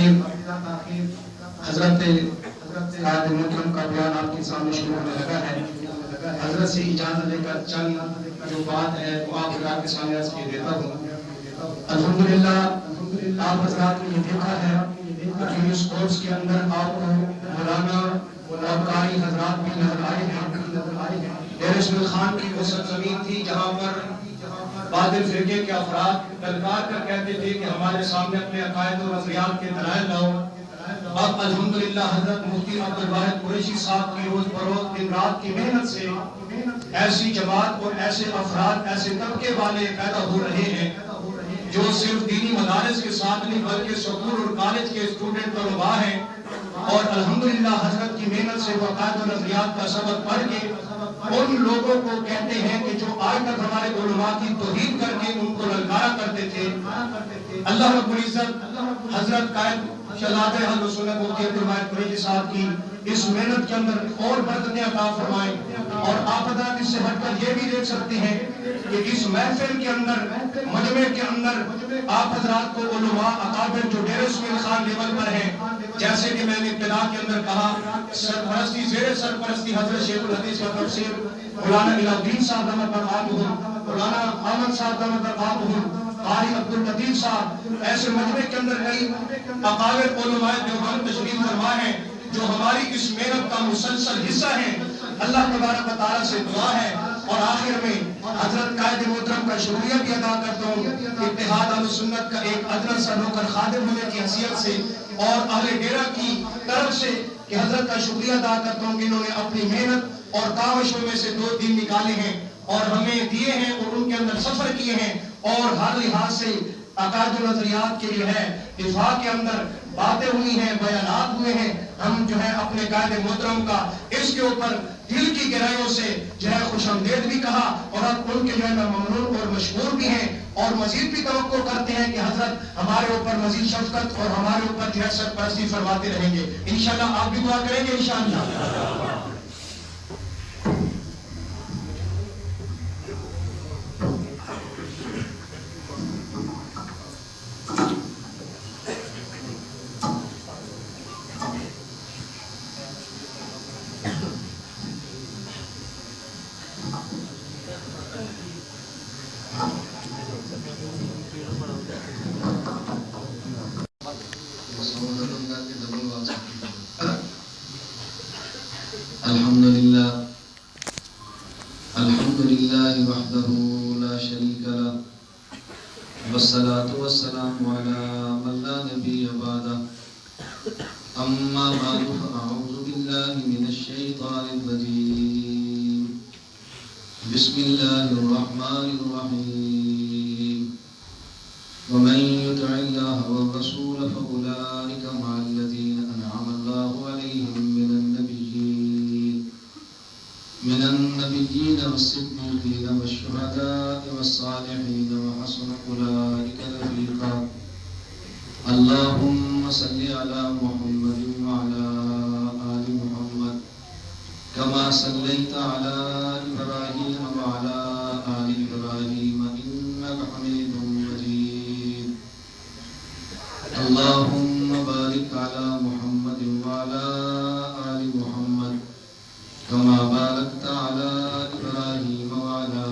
تاخیر حضرت قائد محترم کا بیان آپ کے سامنے شروع ہونے لگا ہے، حضرت سے اجازت لے کر چند جو بات ہے وہ آپ حضرات کے سامنے عرض کیے دیتا ہوں۔ الحمدللہ آپ حضرات نے یہ دیکھا ہے کہ اس کورس کے اندر آپ کو مولانا اور قاری حضرات بھی نظر آئے ہیں۔ ڈیرہ اسماعیل خان کی وہ سرزمین تھی جہاں پر باطل فرقے کے افراد للکار کر کہتے تھے کہ ہمارے سامنے اپنے عقائد و نظریات کے دلائل لاؤ۔ اب الحمدللہ حضرت مفتی عبدالواحد قریشی صاحب کی روز بروز دن رات کی محنت سے ایسی جماعت اور ایسے افراد ایسے طبقے والے پیدا ہو رہے ہیں جو صرف دینی مدارس کے ساتھ نہیں بلکہ سکول اور کالج کے اسٹوڈنٹ طلباء ہیں، اور الحمدللہ حضرت کی محنت سے وہ عقائد و نظریات کا سبق پڑھ کے ان لوگوں کو کہتے ہیں کہ جو آج تک ہمارے علماء کی توہین کر کے ان کو للکارا کرتے تھے، اللہ رب العزت حضرت قائد شہزادہ اہل سنت مفتی عبدالواحد قریشی صاحب کی اس محنت کے اندر اور برکتیں عطا فرمائیں۔ اور آپ حضرات اس سے ہٹ کر یہ بھی دیکھ سکتے ہیں کہ اس محفل کے اندر مجمع کے اندر آپ حضرات کو علماء اکابر جو ڈیرہ اسماعیل خان لیول پر ہیں، جیسے کہ میں نے ابتدا کے اندر کہا، سرپرستی زیر سرپرستی حضرت شیخ الحدیث کا تفسیر مولانا الہ الدین صاحب دامت برکاتہم، مولانا احمد صاحب دامت برکاتہم، قاری عبدالقدیر صاحب، ایسے مجمع کے اندر کئی اکابر علماء دیوبند تشریف فرما ہیں جو ہماری اس محنت کا مسلسل حصہ ہیں۔ اللہ تبارک و تعالیٰ سے دعا ہے، اور آخر میں حضرت قائد محترم کا شکریہ بھی ادا کرتا ہوں اتحاد اہل سنت کا ایک ادنا سا نوکر خادم ہونے کی حیثیت سے اور اہل ڈیرہ کی طرف سے، کہ حضرت کا شکریہ ادا کرتا ہوں کہ انہوں نے اپنی محنت اور کاوشوں میں سے 2 دن نکالے ہیں اور ہمیں دیے ہیں اور ان کے اندر سفر کیے ہیں، اور ہر لحاظ سے عقائد و نظریات کے جو ہے دفاع کے اندر باتیں ہوئی ہیں، بیانات ہوئے ہیں۔ ہم جو ہے اپنے قائد محترم کا اس کے اوپر دل کی گہرائیوں سے جو ہے خوش آمدید بھی کہا، اور اب ان کے جو ہے ممنون اور مشکور بھی ہیں، اور مزید بھی توقع کرتے ہیں کہ حضرت ہمارے اوپر مزید شفقت اور ہمارے اوپر جو ہے سرپرستی فرماتے رہیں گے۔ انشاءاللہ آپ بھی دعا کریں گے انشاءاللہ۔ الحمدللہ وحدہ لا شریک لہ والصلاة والسلام علی من لا نبی بعدہ، اما بعد فاعوذ باللہ من الشیطان الرجیم، بسم اللہ الرحمن الرحیم، ومن يطع الله والرسول فأولئك مع الذين أنعم الله عليهم من النبيين والصديقين والشهداء والصالحين وحسن أولئك رفيقا، اللهم صل على محمد وعلى آل محمد كما صليت على إبراهيم وعلى آل إبراهيم إنك حميد مجيد، اللهم بارك على محمد وعلى آل محمد كما باركت على إبراهيم وعلى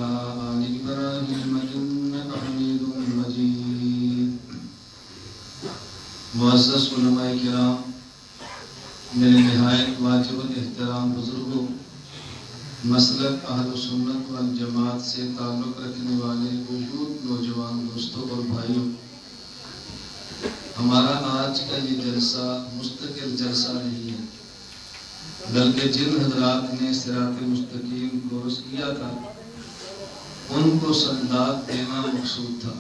آل إبراهيم إنك حميد مجيد۔ معزز علماء کرام، میرے نہایت واجب الاحترام بزرگوں، مسلک اہل سنت والجماعت سے تعلق رکھنے والے موجود نوجوان دوستوں اور بھائیوں، ہمارا آج کا یہ جلسہ مستقل جلسہ نہیں ہے، بلکہ جن حضرات نے صراط مستقیم کورس کیا تھا ان کو سمداد دینا مقصود تھا،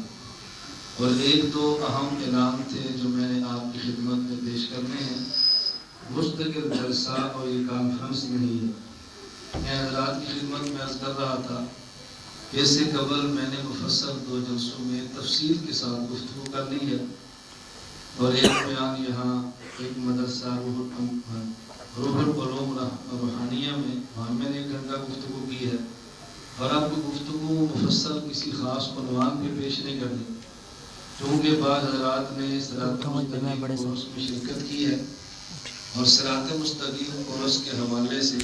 اور 1-2 اہم اعلان تھے جو میں نے آپ کی خدمت میں پیش کرنے ہیں۔ مستقل جلسہ اور یہ کانفرنس نہیں ہے۔ میں حضرات کی خدمت میں عرض کر رہا تھا کہ اس سے قبل میں نے مفصل 2 جلسوں میں تفصیل کے ساتھ گفتگو کر لی ہے، اور ایک بیان یہاں ایک مدرسہ روح العلوم روحانیہ میں وہاں میں نے 1 گھنٹہ گفتگو کی ہے، اور اب گفتگو مفصل کسی خاص عنوان پہ پیش نہیں کرنی، چونکہ بعض حضرات نے صراط مستقیم کورس میں شرکت کی ہے اور صراط مستقیم کورس کے حوالے سے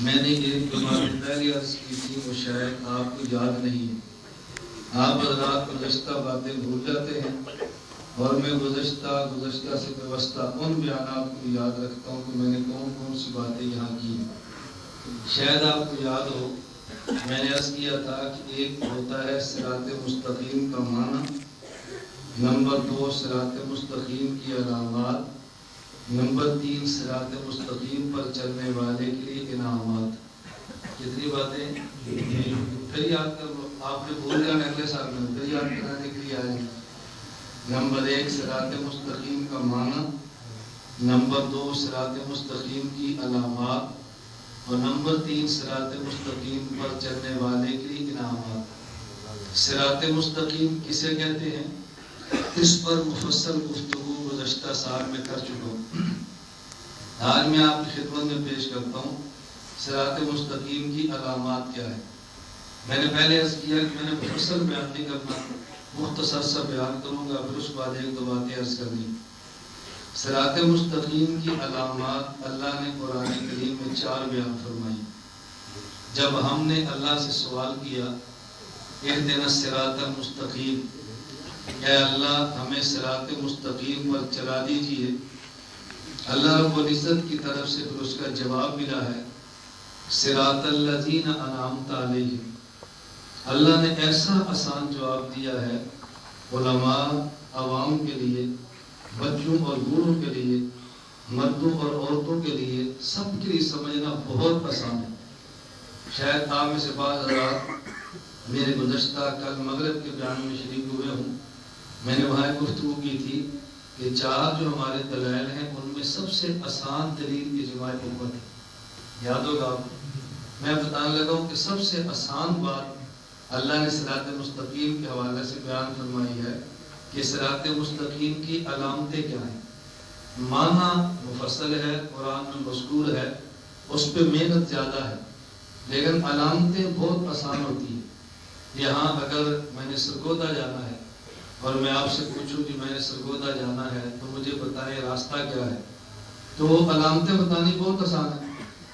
میں نے ایک بات پہلے عرض کی تھی، وہ شاید آپ کو یاد نہیں ہے۔ آپ حضرات گزشتہ باتیں بھول جاتے ہیں اور میں گزشتہ سے وابستہ ان بیانات کو یاد رکھتا ہوں کہ میں نے کون سی باتیں یہاں کی ہیں۔ شاید آپ کو یاد ہو، میں نے عرض کیا تھا کہ ایک ہوتا ہے صراط مستقیم کا معنی، نمبر 2 صراط مستقیم کی علامات، نمبر 3 صراط مستقیم پر چلنے والے کے لیے انعامات۔ کتنی باتیں پھر یاد کر لو، آپ نے بھول جانا اگلے سال میں، پھر یاد کرانے کے لیے آئے۔ نمبر 1 صراط مستقیم کا معنی، نمبر 2 صراط مستقیم کی علامات، اور نمبر 3 صراط مستقیم پر چلنے والے کے لیے انعامات۔ صراط مستقیم کسے کہتے ہیں، اس پر مفصل گفتگو گزشتہ سال میں کر چکا ہوں۔ آج میں آپ کی خدمت میں پیش کرتا ہوں صراط مستقیم کی علامات کیا ہے۔ میں نے پہلے عرض کیا کہ میں نے مفصل بیان نہیں کرنا، مختصر سا بیان کروں گا، پھر اس بعد 1-2 باتیں عرض کرنی۔ صراط مستقیم کی علامات اللہ نے قرآن کریم میں 4 بیان فرمائی۔ جب ہم نے اللہ سے سوال کیا اہدنا الصراط المستقیم، اے اللہ ہمیں صراط مستقیم پر چلا دیجئے، اللہ رب العزت کی طرف سے پھر اس کا جواب ملا ہے صراط الذین انعمت علیہم۔ اللہ نے ایسا آسان جواب دیا ہے علماء، عوام کے لیے، بچوں اور بوڑھوں کے لیے، مردوں اور عورتوں کے لیے، سب کے لیے سمجھنا بہت آسان ہے۔ شاید آپ میں سے بعض حضرات میرے گزشتہ کل مغرب کے بیان میں شریک ہوئے ہوں۔ میں نے وہاں گفتگو کی تھی کہ 4 جو ہمارے دلائل ہیں ان میں سب سے آسان دلیل اجماع امت ہے۔ یاد ہوگا آپ کو، میں بتانے لگا ہوں کہ سب سے آسان بات اللہ نے صراط مستقیم کے حوالے سے بیان فرمائی ہے کہ صراط مستقیم کی علامتیں کیا ہیں۔ معنی مفصل ہے، قرآن میں مذکور ہے، اس پہ محنت زیادہ ہے، لیکن علامتیں بہت آسان ہوتی ہیں۔ یہاں اگر میں نے سرگودا جانا ہے اور میں آپ سے پوچھوں کہ میں نے سرگودا جانا ہے تو مجھے بتائیں راستہ کیا ہے، تو علامتیں بتانی بہت آسان ہے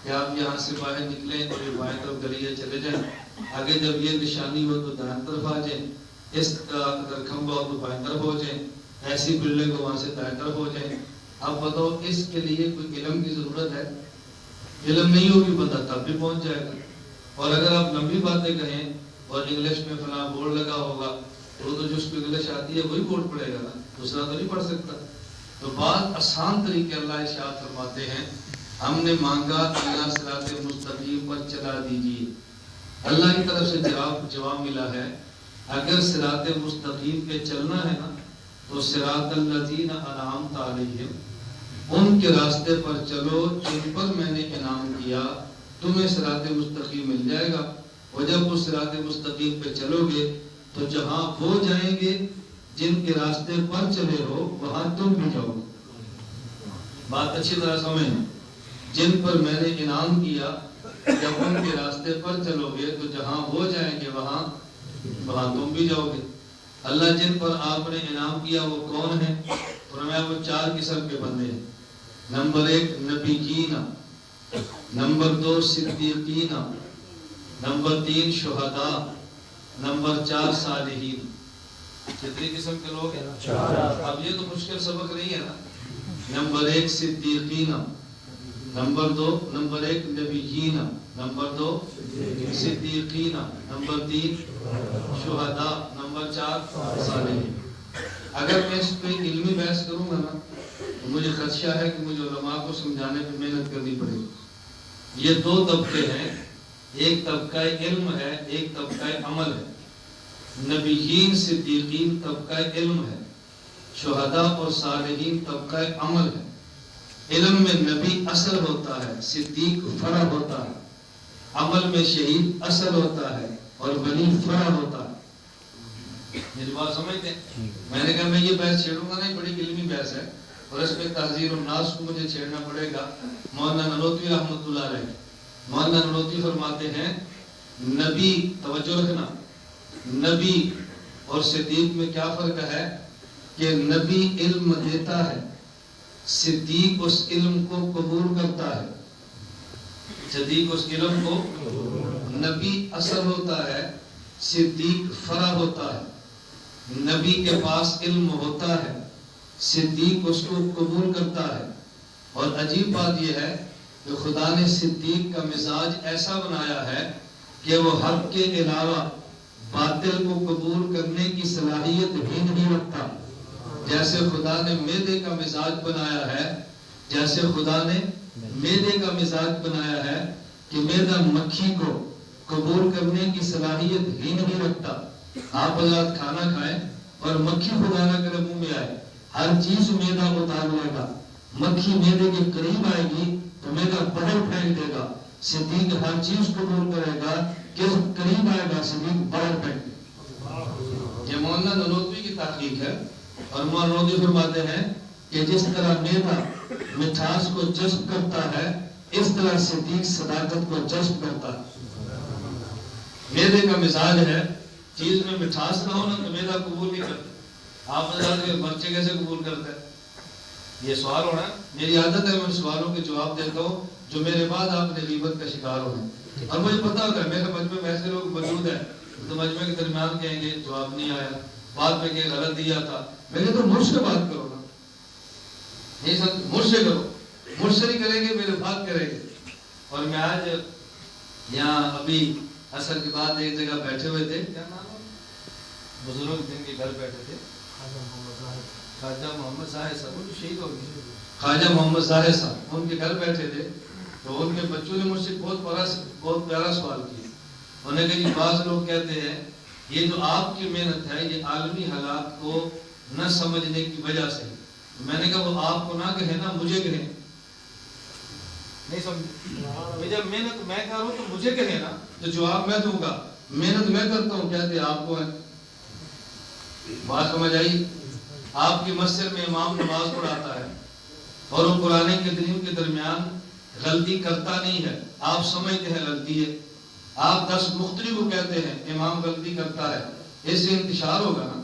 کہ آپ یہاں سے باہر نکلیں تو یہ بائیں طرف گلیے چلے جائیں، آگے جب یہ نشانی ہو تو دائیں طرف آ جائیں، اس کا اگر کھمبا ہو تو بائیں طرف ہو جائیں، ایسی بلڈنگ ہو وہاں سے دائیں طرف ہو جائیں۔ اب بتاؤ اس کے لیے کوئی علم کی ضرورت ہے؟ علم نہیں ہوگی بندہ تب بھی پہنچ جائے گا۔ اور اگر آپ لمبی باتیں کہیں اور انگلش میں فلاں بورڈ لگا ہوگا تو جو اس کو انگلش آتی ہے وہی بورڈ پڑے گا نا، دوسرا تو نہیں پڑھ سکتا۔ تو بات آسان طریقے اللہ ارشاد فرماتے ہیں، ہم نے مانگا اللہ صراط مستقیم پر چلا دیجیے، اللہ کی طرف سے جواب ملا ہے اگر صراط مستقیم پہ چلنا ہے نا تو صراط الذین انعمت علیہم، ان کے راستے پر چلو جن پر میں نے انعام کیا، تمہیں صراط مستقیم مل جائے گا۔ اور جب اس صراط مستقیم پہ چلو گے تو جہاں وہ جائیں گے جن کے راستے پر چلے ہو وہاں تم بھی جاؤ گے۔ بات اچھی طرح سمجھیں، جن پر میں نے انعام کیا جب ان کے راستے پر چلو گے تو جہاں وہ جائیں گے وہاں تم بھی جاؤ گے۔ اللہ جن پر آپ نے انعام کیا وہ کون ہیں؟ فرمایا وہ 4 قسم کے بندے ہیں۔ نمبر 1 نبیین، نمبر 2 صدیقین، نمبر 3 شہداء، نمبر 4 صالحین۔ کتنی قسم کے لوگ ہیں؟ 4۔ اب یہ تو مشکل سبق نہیں ہے نا۔ نمبر 1 صدیقین، نمبر 1 نبیین، نمبر 2 صدیقین، نمبر 3 شہداء، نمبر 4 صالحین۔ اگر میں اس پہ علمی بحث کروں گا نا تو مجھے خدشہ ہے کہ مجھے علماء کو سمجھانے میں محنت کرنی پڑے گی۔ یہ 2 طبقے ہیں، ایک طبقہ علم ہے، ایک طبقہ عمل ہے۔ نبیین صدیقین طبقہ علم ہے، شہداء اور صالحین طبقہ عمل ہے۔ علم میں نبی اصل ہوتا ہے، صدیق فرع ہوتا ہے، عمل میں شہید اصل ہوتا ہے اور ولی فرع ہوتا ہے۔ میری بات سمجھتے ہیں؟ میں نے کہا میں یہ بحث چھیڑوں گا نہیں، بڑی علمی بحث ہے اور اس میں تحذیر الناس کو مجھے چھیڑنا پڑے گا۔ مولانا ننوتوی رحمۃ اللہ علیہ، مولانا ننوتوی فرماتے ہیں نبی، توجہ رکھنا، نبی اور صدیق میں کیا فرق ہے کہ نبی علم دیتا ہے، صدیق اس علم کو قبول کرتا ہے. صدیق اس علم کو، نبی اصل ہوتا ہے، صدیق فرع ہوتا ہے. نبی کے پاس علم ہوتا ہے، صدیق اس کو قبول کرتا ہے. اور عجیب بات یہ ہے کہ خدا نے صدیق کا مزاج ایسا بنایا ہے کہ وہ حق کے علاوہ باطل کو قبول کرنے کی صلاحیت بھی نہیں رکھتا. جیسے خدا نے معدے کا مزاج بنایا ہے، جیسے خدا نے معدے کا مزاج بنایا ہے کہ معدہ مکھی کو قبول کرنے کی صلاحیت ہی نہیں رکھتا. آپ حضرات کھانا کھائیں اور مکھی خدا نہ کرے منہ میں آئے، ہر چیز معدہ اتار لے گا. مکھی معدے کے قریب آئے گی تو معدہ باہر پھینک دے گا. صدیق ہر چیز قبول کرے گا کہ قریب آئے گا، صدیق باہر پھینک دے گا. یہ مولانا نانوتوی کی تحقیق ہے. اور مولانا نانوتوی فرماتے ہیں کہ جس طرح معدہ مٹھاس کو جذب کرتا ہے، اس طرح صدیق صداقت کو جذب کرتا ہے. معدے کا مزاج ہے، چیز میں مٹھاس نہ ہونا تو معدہ قبول نہیں کرتا. آپ حضرات کے بچے کیسے قبول کرتے ہیں؟ یہ سوال ہونا. میری عادت ہے میں سوالوں کے جواب دیتا ہوں جو میرے بعد آپ نے غیبت کا شکار ہونا. اور مجھے پتا ہوتا ہے میرے مجمع میں ایسے لوگ موجود ہیں تو مجمع کے درمیان کہیں گے جواب نہیں آیا، بعد میں کہ غلط دیا تھا. میں نے تو مجھ سے بات کرو نا، نہیں سر مجھ سے کرو، مجھ سے نہیں کریں گے میرے بات کریں گے. اور میں آج یہاں ابھی عصر کے بعد ایک جگہ بیٹھے ہوئے تھے، کیا نام ہے بزرگ جن کے گھر بیٹھے تھے، خواجہ محمد ظاہر صاحب، وہ شہید ہو گئے، خواجہ محمد ظاہر صاحب، ان کے گھر بیٹھے تھے. تو ان کے بچوں نے مجھ سے بہت پیارا سوال کیا. انہوں نے کہا کہ بعض لوگ کہتے ہیں یہ جو آپ کی محنت ہے یہ عالمی حالات کو نہ سمجھنے کی وجہ سے. میں نے کہا وہ آپ کو نہ کہیں نا، مجھے کہیں. نہیں سمجھ، جب محنت میں کر رہا ہوں تو مجھے کہیں نا تو جواب میں دوں گا. محنت میں کرتا ہوں کہتے آپ کو ہے. بات سمجھ آئی؟ آپ کی مسجد میں امام نماز پڑھاتا ہے اور وہ قرآن کریم کے درمیان غلطی کرتا نہیں ہے، آپ سمجھتے ہیں غلطی ہے، آپ 10 مختلف کو کہتے ہیں امام غلطی کرتا ہے، اس سے انتشار ہوگا نا.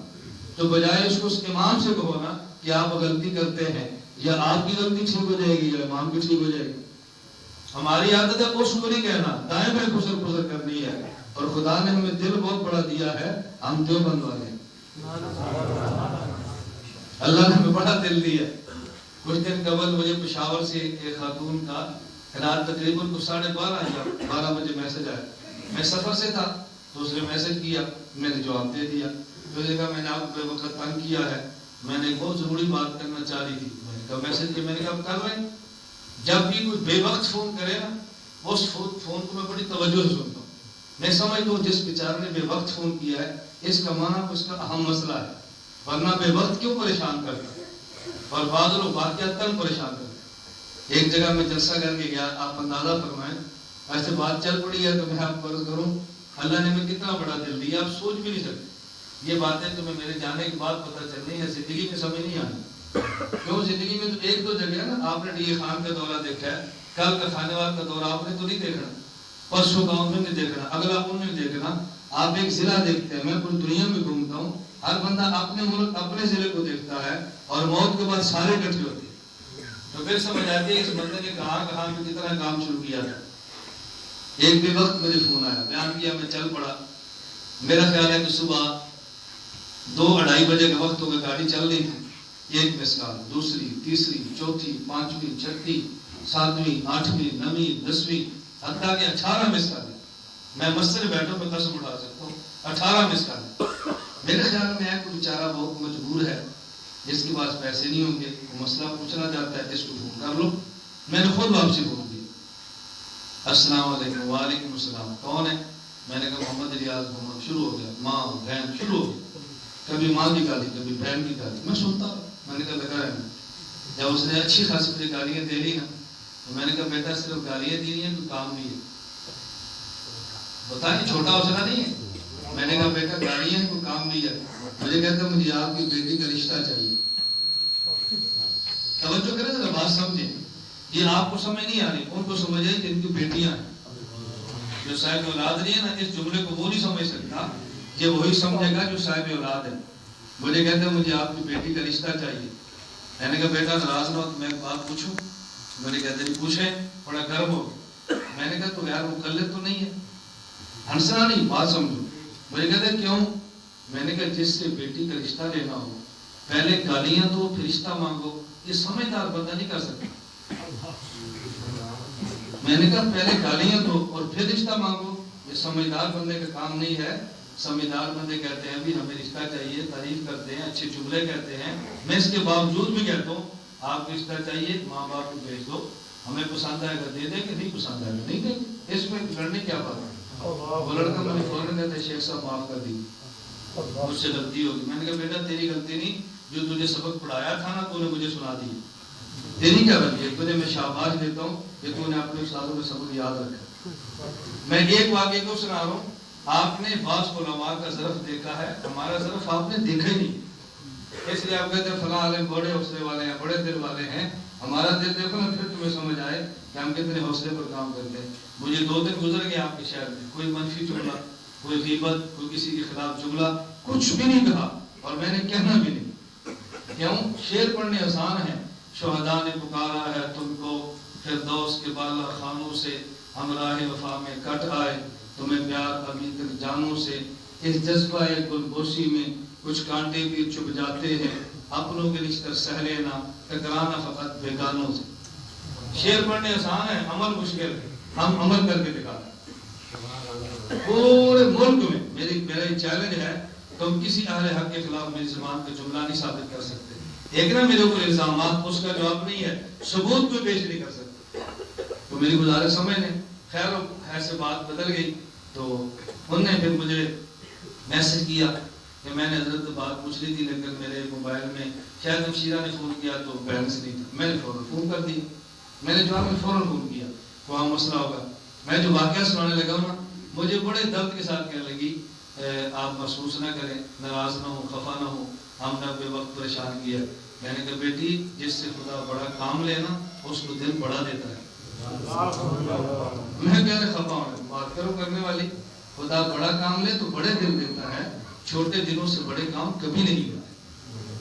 تو بجائے اس کو اس امام سے کہو نا کہ آپ غلطی کرتے ہیں، یا آپ کی غلطی ٹھیک ہو جائے گی یا امام کی ٹھیک ہو جائے گی. ہماری عادت ہے اس کو نہیں کہنا، دائیں بائیں خسر خسر کرنی ہے. اور خدا نے ہمیں دل بہت بڑا دیا ہے، ہم دیوبند والے ہیں. اللہ نے ہمیں بڑا دل دیا. کچھ دن قبل مجھے پشاور سے ایک خاتون کا رات تقریباً 12:30 بجے میسج آیا. میں سفر سے تھا تو اس نے میسج کیا، میں نے جواب دے دیا. تو نے کہا میں نے آپ بے وقت تنگ کیا ہے، میں نے بہت ضروری بات کرنا چاہ رہی تھی. میں نے کہا میسج کیا؟ میں نے کہا کر رہے ہیں. جب بھی کوئی بے وقت فون کرے نا اس فون کو میں بڑی توجہ سے سنتا ہوں. میں سمجھتا ہوں جس بیچارے نے بے وقت فون کیا ہے اس کا معنی اس کا اہم مسئلہ ہے، ورنہ بے وقت کیوں پریشان کرتا ہے. اور بعض لوگ واقعتاً پریشان کرتے. ایک جگہ میں جلسہ کر کے گیا، آپ اندازہ فرمائیں ایسے بات چل پڑی ہے تو میں آپ کو عرض کروں اللہ نے ہمیں کتنا بڑا دل دیا، آپ سوچ بھی نہیں سکتے. یہ باتیں تمہیں میرے جانے کے بعد پتہ چلنی ہے، زندگی میں سمجھ نہیں آنی. کیوں زندگی میں تو ایک دو جگہ نا، آپ نے ڈی خان کا دورہ دیکھا ہے، کل کا خانے وال کا دورہ آپ نے تو نہیں دیکھنا، پرسوں گاؤں میں نہیں دیکھنا، اگلا ان میں دیکھنا. آپ ایک ضلع دیکھتے ہیں، میں پوری دنیا میں گھومتا ہوں، ہر بندہ اپنے ملک اپنے ضلع کو دیکھتا ہے اور موت کے بعد سارے اکٹھے ہوتے ہیں. تو پھر سمجھ آتی ہے اس بندے نے کہاں پہ کتنا کام شروع کیا تھا. ایک بھی وقت مجھے فون آیا، بیان کیا، میں چل پڑا. میرا خیال ہے کہ صبح 2-2:30 بجے کا وقت ہوگا، گاڑی چل رہی تھی. ایک مسکال، دوسری، تیسری، چوتھی، پانچویں، چھٹی، ساتویں، آٹھویں، نویں، 10ویں، حتیٰ کہ 18 مسکال. میں مسجد میں بیٹھوں میں قسم اٹھا سکتا ہوں 18 مسکال. میرے خیال میں کوئی بیچارہ بہت مجبور ہے، جس کے پاس پیسے نہیں ہوں گے، وہ مسئلہ پوچھنا چاہتا ہے، اس کو فون کر لو. میں نے خود واپسی بول دی، السلام علیکم. وعلیکم السلام. کون ہے؟ میں نے کہا محمد ریاض محمد. شروع ہو گیا، ماں بہن شروع ہو گئی، کبھی ماں کی گالی کبھی بہن کی گالی. میں سنتا ہوں. میں نے کہا لگا ہے. جب اس نے اچھی خاصی مجھے گالیاں دے لی نا تو میں نے کہا بیٹا صرف گالیاں دی ہیں تو کام نہیں ہے. بتائیں چھوٹا حوصلہ نہیں ہے. میں نے کہا بیٹا گالیاں کوئی کام نہیں ہے. مجھے کہتا مجھے آپ کی بیٹی کا رشتہ چاہیے. توجہ کریں ذرا بات سمجھیں. یہ آپ کو سمجھ نہیں آ رہی، ان کو سمجھ آئی جن کی بیٹیاں ہیں. جو صاحب اولاد نہیں ہے نا، اس جملے کو وہ نہیں سمجھ سکتا یہ وہی سمجھے گا جو صاحب اولاد ہے. مجھے کہتے ہیں مجھے آپ کی بیٹی کا رشتہ چاہیے. میں نے کہا بیٹا ناراض نہ ہو تو میں ایک بات پوچھوں. مجھے کہتے ہیں پوچھیں. بڑا گرم ہو. میں نے کہا تو یار مقلد تو نہیں ہے؟ ہنسنا نہیں، بات سمجھو. مجھے کہتے ہیں کیوں؟ میں نے کہا جس سے بیٹی کا رشتہ لینا ہو پہلے گالیاں دو پھر رشتہ مانگو، یہ سمجھدار بندہ نہیں کر سکتا. میں نے کہا پہلے گالیاں دو اور پھر رشتہ مانگو، یہ سمجھدار بندے کا کام نہیں ہے. سمجھدار بندے کہتے ہیں بھی ہمیں رشتہ چاہیے، تعریف کرتے ہیں، اچھے جملے کہتے ہیں. میں اس کے باوجود بھی کہتا ہوں آپ کو رشتہ چاہیے ماں باپ کو بھیج دو، ہمیں پسند آئے گا دے دیں کہ نہیں پسند آئے گا نہیں دیں. اس میں لڑنے کیا بات ہے؟ وہ لڑکا مجھے فوراً کہتا ہے شیخ صاحب معاف کر دیجیے، مجھ سے غلطی ہوگی. میں نے کہا بیٹا تیری غلطی نہیں، جو تجھے سبق پڑھایا تھا نا تو نے مجھے سنا دی. تیری کیا غلطی ہے؟ تجھے میں شاباش دیتا ہوں کہ تو نے اپنے استادوں میں سبق یاد رکھا. میں ایک واقعے کو سنا رہا ہوں. آپ نے بعض علماء کا ظرف دیکھا ہے، ہمارا ظرف آپ نے دیکھا ہی نہیں، اس لیے آپ کہتے ہیں فلاں عالم بڑے حوصلے والے ہیں، بڑے دل والے ہیں. ہمارا دل دیکھو نا پھر تمہیں سمجھ آئے کہ ہم کتنے حوصلے پر کام کرتے ہیں. مجھے 2 دن گزر گئے آپ کے شہر میں، کوئی منفی جملہ، کوئی غیبت، کوئی کسی کے خلاف جملہ کچھ بھی نہیں کہا، اور میں نے کہنا بھی نہیں. کیوں؟ شعر پڑھنے آسان ہے. شہداء نے پکارا ہے تم کو فردوس کے بالا خانوں سے، ہم راہ وفا میں کٹ آئے تمہیں پیار ابھی تک جانوں سے. اس جذبہ گلگوشی میں کچھ کانٹے بھی چھپ جاتے ہیں، اپنوں کے رشتہ سہ لینا ٹکرانا فقط بیگانوں سے. شعر پڑھنے آسان ہے، عمل مشکل ہے. ہم عمل کر کے دکھاتے ہیں. پورے ملک میں میرا یہ چیلنج ہے، تم کسی اہل حق کے خلاف میری زبان کا جملہ نہیں ثابت کر سکتے. ایک نا میرے اوپر الزامات، اس کا جواب نہیں ہے، ثبوت کوئی پیش نہیں کر سکتے. تو میری گزارش سمجھ لیں. خیر ایسے بات بدل گئی تو انہوں نے پھر مجھے میسج کیا کہ میں نے حضرت بات پوچھ لی تھی لیکن میرے موبائل میں شاید ہمشیرہ نے فون کیا تو بیلنس نہیں تھا. میں نے فوراً فون کر دیا. میں نے جواب میں فوراً فون کیا وہاں مسئلہ ہوگا. میں جو واقعہ سنانے لگا ہوں نا مجھے بڑے درد کے ساتھ کہنے لگی آپ محسوس نہ کریں، ناراض نہ ہو، خفا نہ ہو، ہم نے بے وقت پریشان کیا. میں نے کہا بیٹی جس سے خدا بڑا کام لے نا اس کو دل بڑا دیتا ہے. میں کہنے خفا ہوں، بات کرو کرنے والی. خدا بڑا کام لے تو بڑے دل دیتا ہے، چھوٹے دلوں سے بڑے کام کبھی نہیں ہوتے.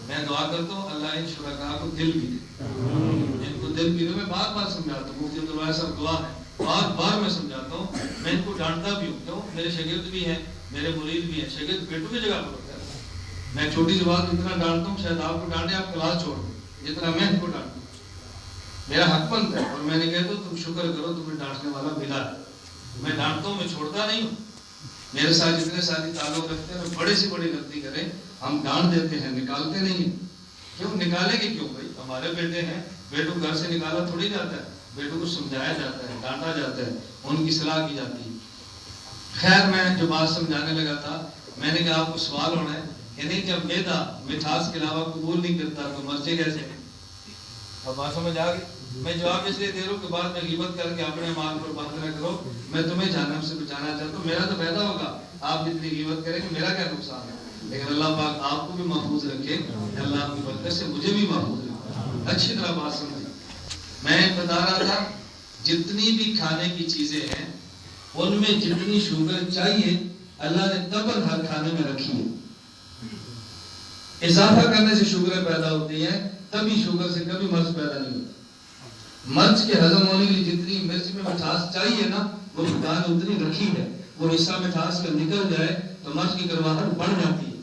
میں دعا کرتا ہوں اللہ ان شرکاء کو دل بھی دے، ان کو دل بھی دے. میں بار بار سمجھاتا ہوں، مفتی عبدالوہاب صاحب دعا ہے، بار بار میں سمجھاتا ہوں. میں ان کو ڈانٹتا بھی ہوں، کیوں؟ میرے شاگرد بھی ہیں، میرے مرید بھی ہیں. شاگرد پیٹوں کی جگہ پر ہوتا ہے. میں چھوٹی سی بات اتنا ڈانٹتا ہوں، شاید آپ کو ڈانٹے آپ کلاس چھوڑ دیں جتنا میں ان کو ڈانٹتا ہوں. میرا حق بنتا ہے. اور میں نے کہتا ہوں تم شکر کرو تمہیں ڈانٹنے والا ملا ہے. میں ڈانٹتا ہوں، میں چھوڑتا نہیں ہوں. میرے ساتھ جتنے ساتھی تعلق رکھتے ہیں بڑے سے بڑی غلطی کریں ہم ڈانٹ دیتے ہیں، نکالتے نہیں ہیں. کیوں نکالیں گے؟ کیوں بھائی ہمارے بیٹے ہیں، بیٹوں گھر سے نکالا تھوڑی جاتا ہے. بیٹوں کو سمجھایا جاتا ہے، ڈانٹا جاتا ہے، ان کی اصلاح کی جاتی ہے. خیر میں جو بات سمجھانے لگا تھا میں نے کہا آپ کو سوال ہونا ہے کہ نہیں جب میدا مٹھاس کے علاوہ قبول نہیں کرتا تو مرچے کیسے ہیں؟ اب بات سمجھ آ گئی. میں جواب اس لیے دے رہا ہوں کہ بعد میں غیبت کر کے اپنے مال پر بات نہ کرو. میں تمہیں جہنم سے بچانا چاہتا ہوں. میرا تو فائدہ ہوگا آپ جتنی غیبت کریں گے، میرا کیا نقصان ہے؟ لیکن اللہ پاک آپ کو بھی محفوظ رکھے، اللہ آپ کی برکت سے مجھے بھی محفوظ رکھے. اچھی طرح بات سمجھیں. میں بتا رہا تھا جتنی بھی کھانے کی چیزیں ہیں ان میں جتنی شوگر چاہیے اللہ نے تبر ہر کھانے میں رکھی ہے. اضافہ کرنے سے شوگریں پیدا ہوتی ہیں، تبھی شوگر سے کبھی مرض پیدا نہیں ہوتا. مرچ کے ہضم ہونے کے لیے جتنی مرچ میں مٹھاس چاہیے نا وہ خدا نے اتنی رکھی ہے. وہ حصہ مٹھاس کا نکل جائے تو مرچ کی کرواہٹ بڑھ جاتی ہے.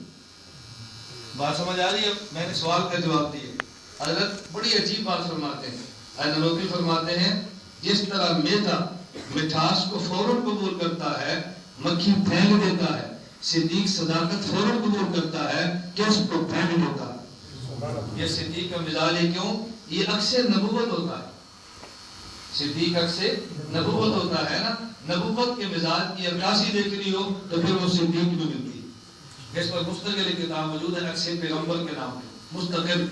بات سمجھ آ رہی ہے؟ میں نے سوال کا جواب دیا. حضرت بڑی عجیب بات فرماتے ہیں. نلوکی فرماتے ہیں جس طرح میدا مٹھاس کو فوراً قبول کرتا ہے، مکھی پھینک دیتا ہے، صدیق صداقت فوراً قبول کرتا ہے کہ اس کو پھینک دیتا ہے. یہ صدیق کا مزاج ہے. کیوں؟ یہ اکثر نبوت ہوتا ہے. صدیق اکثر نبوت ہوتا ہے نا. نبوت کے مزاج کی عکاسی دیکھنی ہو تو پھر وہ صدیق میں ملتی ہے. اس پر مستقل کتاب موجود ہے اکثر پیغمبر کے نام پہ مستقل،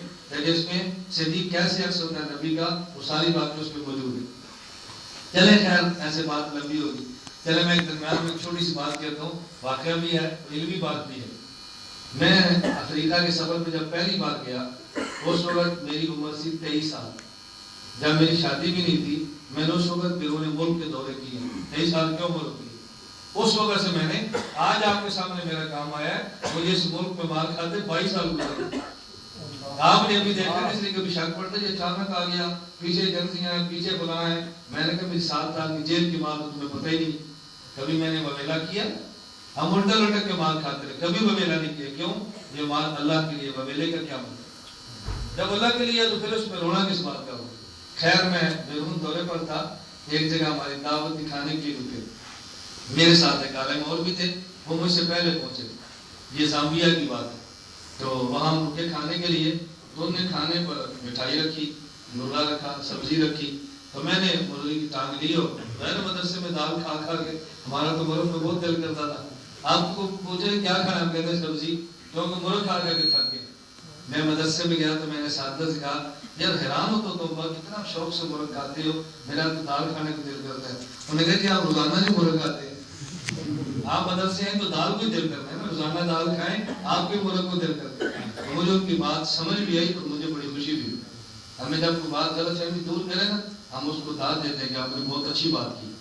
جس میں صدیق کیسے عکس ہوتا ہے نبی کا، وہ ساری باتیں اس میں موجود ہے. چلے خیر ایسے بات لمبی ہوگی. چلے میں ایک درمیان میں چھوٹی سی بات کہتا ہوں، واقعہ بھی ہے علمی بات بھی ہے. میں افریقہ کے سفر میں جب پہلی بار گیا اس وقت میری عمر تھی 23 سال. جب میری شادی بھی نہیں تھی میں نے اس وقت بیرون ملک کے دورے کیے. 23 سال کی عمر ہوتی ہے. اس وقت سے میں نے آج آپ کے سامنے میرا کام آیا ہے. مجھے اس ملک میں مار کھاتے 22 سال گزرے. آپ نے ابھی دیکھا اس لیے کبھی شک پڑتا ہے یہ اچانک آ گیا, پیچھے ایجنسیاں ہیں, پیچھے فلاں ہیں. میں نے کبھی 7 سال کی جیل کی مار تو تمہیں پتہ ہی نہیں. کبھی میں نے وبیلا کیا؟ ہم الٹا لٹک کے مار کھاتے رہے, کبھی وبیلا نہیں کیا. کیوں؟ یہ مار اللہ کے لیے, وبیلے کا کیا مطلب؟ جب اللہ کے لیے تو پھر اس میں رونا کس بات کا ہو. خیر میں بیرون دورے پر تھا, ایک جگہ ہماری دعوت دکھانے کے لیے رکے. میرے ساتھ ایک عالم اور بھی تھے, وہ مجھ سے پہلے پہنچے. یہ زامبیا کی بات ہے. تو وہاں ہم رکے کھانے کے لیے. تو انہوں نے کھانے پر مٹھائی رکھی, مرغا رکھا, سبزی رکھی. تو میں نے مرغی کی ٹانگ لی, اور میں نے مدرسے میں دال کھا کھا کے ہمارا تو مرغ میں بہت دل کرتا تھا. آپ کو پوچھے کیا کھایا, ہم کہتے ہیں سبزی, کیونکہ مرغ کھا کر کے تھک گئے. میں مدرسے میں گیا تو میں نے اساتذہ سے کہا یار حیران ہو تو کتنا شوق سے مرغ کھاتے ہو, میرا تو دال کھانے کو دل کرتا ہے. انہوں نے کہا کہ آپ روزانہ نہیں مرغ کھاتے ہیں, آپ مدرسے ہیں تو دال کو دل کرتا ہے نا, روزانہ دال کھائیں, آپ کے مرغ کو دل کرتے ہیں. مجھے ان کی بات سمجھ بھی آئی تو مجھے بڑی خوشی بھی. ہمیں جب کوئی بات غلط فہمی دور کرے نا, ہم اس کو داد دیتے ہیں کہ آپ نے بہت اچھی بات کی.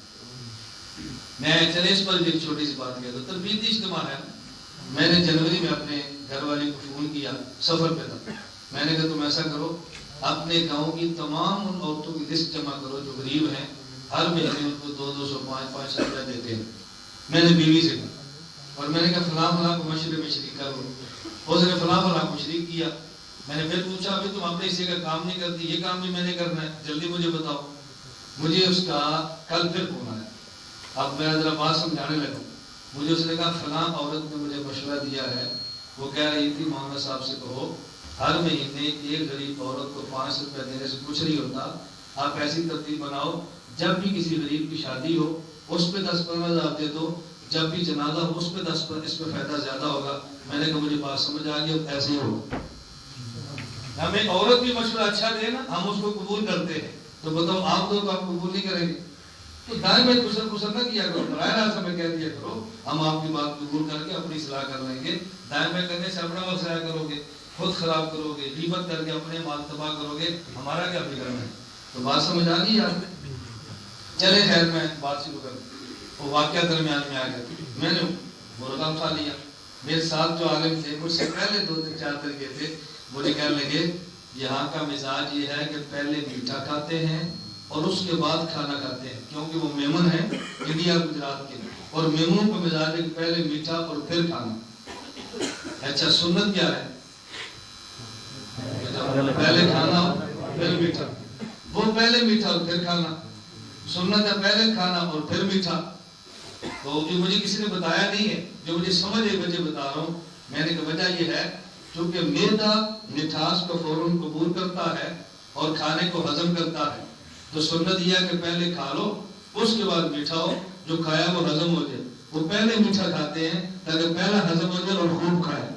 میں چلے اس پر بھی ایک چھوٹی سی بات کیا تو تربیتی اجتماع ہے. میں نے جنوری میں اپنے گھر والے کو فون کیا, سفر پہ تھا. میں نے کہا تم ایسا کرو, اپنے گاؤں کی تمام ان عورتوں کی لسٹ جمع کرو جو غریب ہیں, ہر مہینے ان کو 200 500 روپئے دیتے ہیں. میں نے بیوی سے کہا, اور میں نے کہا فلاں فلاں کو مشورے میں شریک کرو. اس نے فلاں فلاں کو شریک کیا. میں نے پھر پوچھا ابھی تم اپنے حصے کا کام نہیں کرتی, یہ کام بھی میں نے کرنا ہے, جلدی مجھے بتاؤ. مجھے اس کا کل پھر فون آیا. اب میں ذرا بات سمجھانے لگا. مجھے اس نے کہا فلاں عورت نے مجھے مشورہ دیا ہے, وہ کہہ رہی تھی مولانا صاحب سے کہو ہر مہینے ایک غریب عورت کو 500 روپے دینے سے کچھ نہیں ہوتا. آپ ایسی ترتیب بناؤ, جب بھی کسی غریب کی شادی ہو اس پہ 10-15 ہزار دے دو, جب بھی جنازہ ہو اس پہ 10 اس پہ فائدہ زیادہ ہوگا. میں نے کہا مجھے بات سمجھ آ گئی, اب ایسے ہی ہوگا. ہمیں عورت بھی مشورہ اچھا دے نا, ہم اس کو قبول کرتے ہیں. تو بتاؤ آپ دو تو آپ قبول نہیں کریں گے. تو دائیں میں کسر نہ کیا کرو, براہ راست ہمیں کہہ دیا کرو ہم آپ کی بات قبول کر کے اپنی اصلاح کر لیں گے. دائیں میں کرنے سے اپنا وقت ضائع کرو گے, خود خراب کرو گے, غیبت کر کے اپنے مال تباہ کرو گے, ہمارا کیا بگڑنا ہے. تو بات سمجھ آ گئی یار. چلے خیر میں بات شروع کر. وہ واقعہ درمیان میں آ گیا. میں نے مرغا اٹھا لیا. میرے ساتھ جو عالم تھے مجھ سے پہلے 2-4 طریقے تھے, مجھے کہنے لگے یہاں کا مزاج یہ ہے کہ پہلے میٹھا کھاتے ہیں اور اس کے بعد کھانا کھاتے ہیں, کیونکہ وہ میمن ہیں انڈیا گجرات کے, اور میمنوں کا مزاج ہے کہ پہلے میٹھا اور پھر کھانا. اچھا سنت کیا ہے؟ پہلے کھانا پھر میٹھا. وہ پہلے میٹھا اور پھر کھانا. سنت ہے پہلے کھانا اور پھر میٹھا. تو یہ مجھے کسی نے بتایا نہیں ہے, جو مجھے سمجھ ہے وجہ بتا رہا ہوں. میں نے کہا وجہ یہ ہے چونکہ میدا مٹھاس کو فوراً قبول کرتا ہے اور کھانے کو ہضم کرتا ہے. تو سنت یہ ہے کہ پہلے کھا لو اس کے بعد میٹھا ہو, جو کھایا وہ ہضم ہو جائے. وہ پہلے میٹھا کھاتے ہیں تاکہ پہلا ہضم ہو جائے اور خوب کھائے.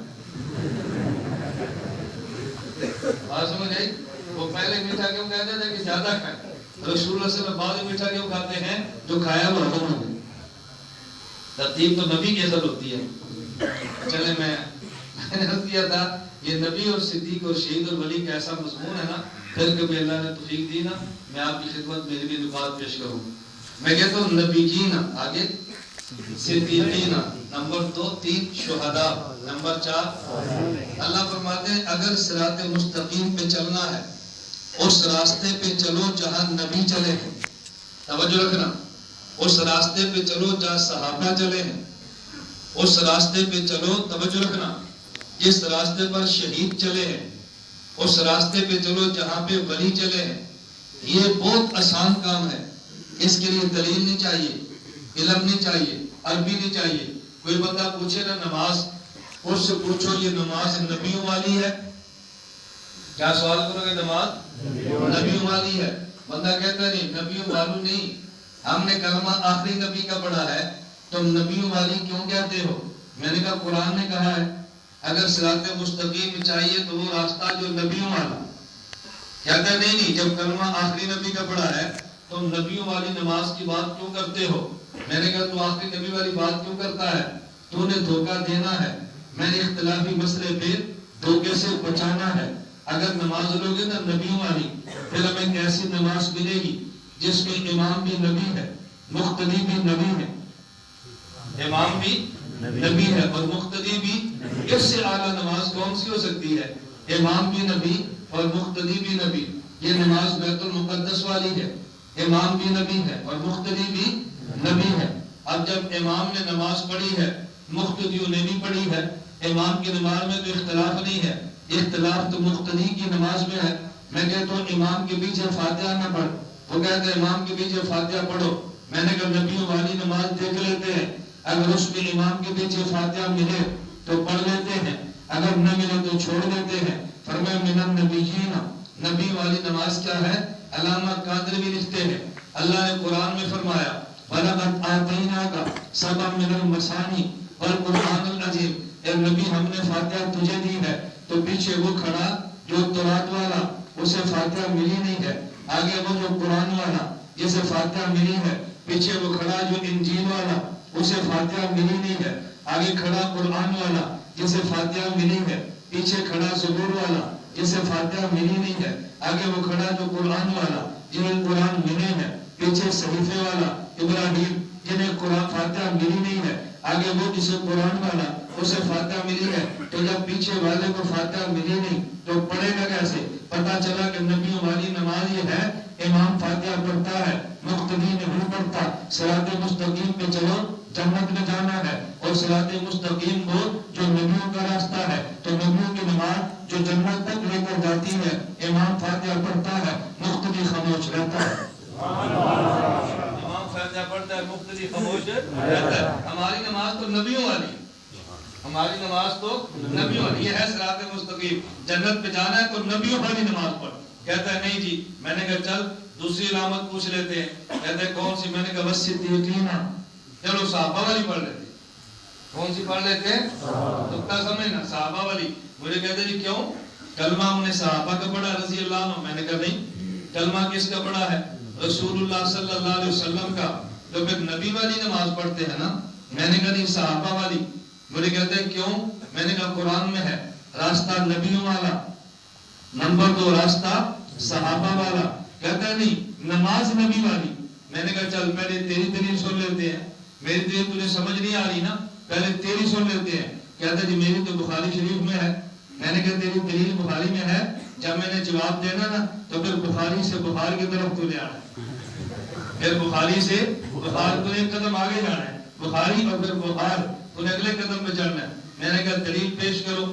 بات سمجھ آئی؟ وہ پہلے میٹھا کیوں کہتے تھے کہ زیادہ کھائیں. رسول اللہ صلی اللہ علیہ وسلم بعد میٹھا کیوں کھاتے ہیں؟ جو کھایا وہ ہضم ہو جائے. ترتیب تو نبی کی اثر ہوتی ہے. چلے میں نے عرض کیا تھا یہ نبی اور صدیق اور شہید اور ولی کا ایسا مضمون ہے نا, پھر کبھی اللہ نے توفیق دی نا میں آپ کی خدمت میں بھی نکات پیش کروں. میں کہتا ہوں نبی جینا, آگے صدیقینا, نمبر 2 3 شہداء, نمبر 4 اللہ فرماتے ہیں اگر صراط مستقیم پہ چلنا ہے اس راستے پہ چلو جہاں نبی چلے ہیں. توجہ رکھنا, اس راستے پہ چلو جہاں صحابہ چلے ہیں. اس راستے پہ چلو, توجہ رکھنا, جس راستے پر شہید چلے ہیں. اس راستے پہ چلو جہاں پہ ولی چلے ہیں. یہ بہت آسان کام ہے. اس کے لیے دلیل نہیں چاہیے, علم نہیں چاہیے, عربی نہیں چاہیے. کوئی بندہ پوچھے نا نماز, اس سے پوچھو یہ نماز نبیوں والی ہے, کیا سوال کرو گے؟ نماز نبیوں والی ہے. بندہ کہتا نہیں نبیوں والو نہیں, ہم نے کلمہ آخری نبی کا پڑھا ہے, تم نبیوں والی کیوں کہتے ہو؟ میں نے کہا قرآن نے کہا ہے اگر صراط مستقیم چاہیے تو وہ راستہ جو نبیوں والا. کہتا نہیں جب کلمہ آخری نبی کا پڑھا ہے تم نبیوں والی نماز کی بات کیوں کرتے ہو؟ میں نے کہا تو آخری نبی والی بات کیوں کرتا ہے؟ تو نے دھوکہ دینا ہے. میں نے اختلافی مسئلے پہ دھوکے سے بچانا ہے. اگر نماز لوگے نا نبیوں والی, پھر ہمیں کیسی نماز ملے گی جس میں امام بھی نبی ہے, مقتدی بھی نبی ہے. امام بھی نبی ہے اور مقتدی بھی. اس سے اعلیٰ نماز کون سی ہو سکتی ہے؟ امام بھی نبی اور مقتدی بھی نبی. یہ نماز بیت المقدس والی ہے. امام بھی نبی ہے اور مقتدی بھی نبی ہے. اب جب امام نے نماز پڑھی ہے، مقتدیوں نے بھی پڑھی ہے، امام کی نماز میں تو اختلاف نہیں ہے، اختلاف تو مقتدی کی نماز میں ہے. میں کہتا ہوں امام کے پیچھے فاتحہ نہ پڑھ، وہ کہتے ہیں امام کے پیچھے فاتحہ پڑھو. میں نے کہا نبیوں والی نماز دیکھ لیتے ہیں، اگر اس میں امام کے پیچھے فاتحہ ملے تو پڑھ لیتے ہیں، اگر نہ ملے تو چھوڑ دیتے ہیں. فرمایا من النبیین، نبی والی نماز کیا ہے؟ علامہ قادری لکھتے ہیں اللہ نے قرآن میں فرمایا وَلَقَدْ آتَيْنَاكَ سَبْعًا مِنَ الْمَثَانِي وَالْقُرْآنَ الْعَظِيمِ. اے نبی ہم نے فاتحہ تجھے دی ہے. تو پیچھے وہ کھڑا جو تورات والا اسے فاتحہ ملی نہیں ہے، آگے وہ جو قرآن والا جسے فاتحہ ملی ہے، پیچھے وہ کھڑا جو انجیل والا اسے فاتحہ ملی نہیں ہے، آگے کھڑا قرآن والا جسے فاتحہ ملی ہے، پیچھے کھڑا زبور والا جسے فاتحہ ملی نہیں ہے، آگے وہ کھڑا جو قرآن والا جنہیں قرآن ملے ہیں، پیچھے صحیفے والا ابراہیم جنہیں قرآن فاتحہ ملی نہیں ہے، آگے وہ جسے قرآن والا اسے فاتحہ ملی ہے. تو جب پیچھے والے کو فاتحہ ملی نہیں تو پڑھے گا کیسے؟ پتا چلا کہ نبیوں والی نماز یہ ہے امام فاتحہ پڑھتا ہے، مقتدی نہیں پڑھتا. صراط مستقیم پہ چلو جنت میں جانا ہے، اور صراط مستقیم وہ جو نبیوں کا راستہ ہے. تو نبیوں کی نماز جو جنت تک لے کر جاتی ہے، امام فاتحہ پڑھتا ہے، مقتدی خاموش رہتا ہے. امام فاتحہ پڑھتا ہے، مقتدی خاموش رہتا ہے. ہماری نماز تو نبیوں والی، ہماری نماز تو نبیوں والی. یہ ہے صراط مستقیم. جنت پہ جانا ہے تو نبیوں والی نماز پڑھ. کہتا ہے نہیں جی. میں نے کہا چل دوسری علامت پوچھ لیتے ہیں. کہتے ہیں کون سی؟ میں نے کہا والصدیقین. چلو صحابہ والی پڑھ لیتے. کون سی پڑھ لیتے ہیں؟ تکتا سمجھنا، صحابہ والی. مجھے کہتے جی کیوں؟ کلمہ ہم نے صحابہ کا پڑھا رضی اللہ عنہ. میں نے کہا نہیں، کلمہ کس کا پڑھا ہے؟ رسول اللہ صلی اللہ علیہ وسلم کا. تو پھر نبی والی نماز پڑھتے ہیں نا. میں نے کہا نہیں، صحابہ والی. مجھے کہتے ہیں کیوں؟ میں نے کہا قرآن میں ہے راستہ نبیوں والا، نمبر 2 راستہ صحابہ والا. کہتا ہے نہیں، نماز نبی والی. میں نے کہا چل پہلے تیری دلیل سن لیتے ہیں، میری دلیل تجھے سمجھ نہیں آ رہی نا، پہلے تیری سن لیتے ہیں. کہتا جی میری تو بخاری شریف میں ہے. میں نے کہا تیری دلیل بخاری میں ہے. جب میں نے جواب دینا نا تو پھر بخاری سے بخار کی طرف تو لے آنا ہے، پھر بخاری سے بخار کو ایک قدم آگے جانا ہے، بخاری اور پھر بخار تو اگلے قدم پہ چڑھنا ہے. میں نے کہا دلیل پیش کرو.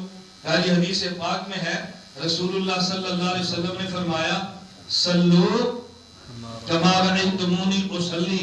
کہا جی حدیث پاک میں ہے رسول اللہ صلی اللہ علیہ وسلم نے فرمایا صلو کما رأیتمونی اصلی،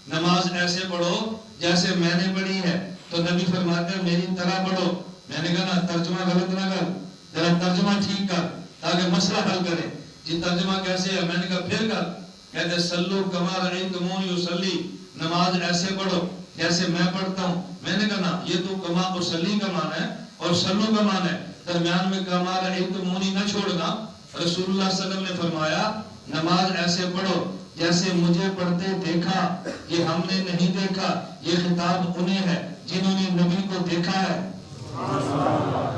نماز ایسے پڑھو جیسے میں نے پڑھی ہے. تو نبی فرماتے ہیں میری طرح پڑھو. میں نے کہا نا ترجمہ غلط نہ کر، ذرا ترجمہ ٹھیک کر تاکہ مسئلہ حل کرے. جی ترجمہ کیسے ہے؟ میں نے کہا پھر کر. کہتے صلو کما رأیتمونی اصلی، نماز ایسے پڑھو جیسے میں پڑھتا ہوں. میں نے کہا نا یہ تو کما اصلی کا معنی ہے اور صلو کا معنی ہے، درمیان میں کما رأیتمونی نہ چھوڑنا. رسول اللہ صلی اللہ علیہ وسلم نے فرمایا نماز ایسے پڑھو جیسے مجھے پڑھتے دیکھا. یہ ہم نے نہیں دیکھا، یہ خطاب انہیں ہے جنہوں نے نبی کو دیکھا ہے.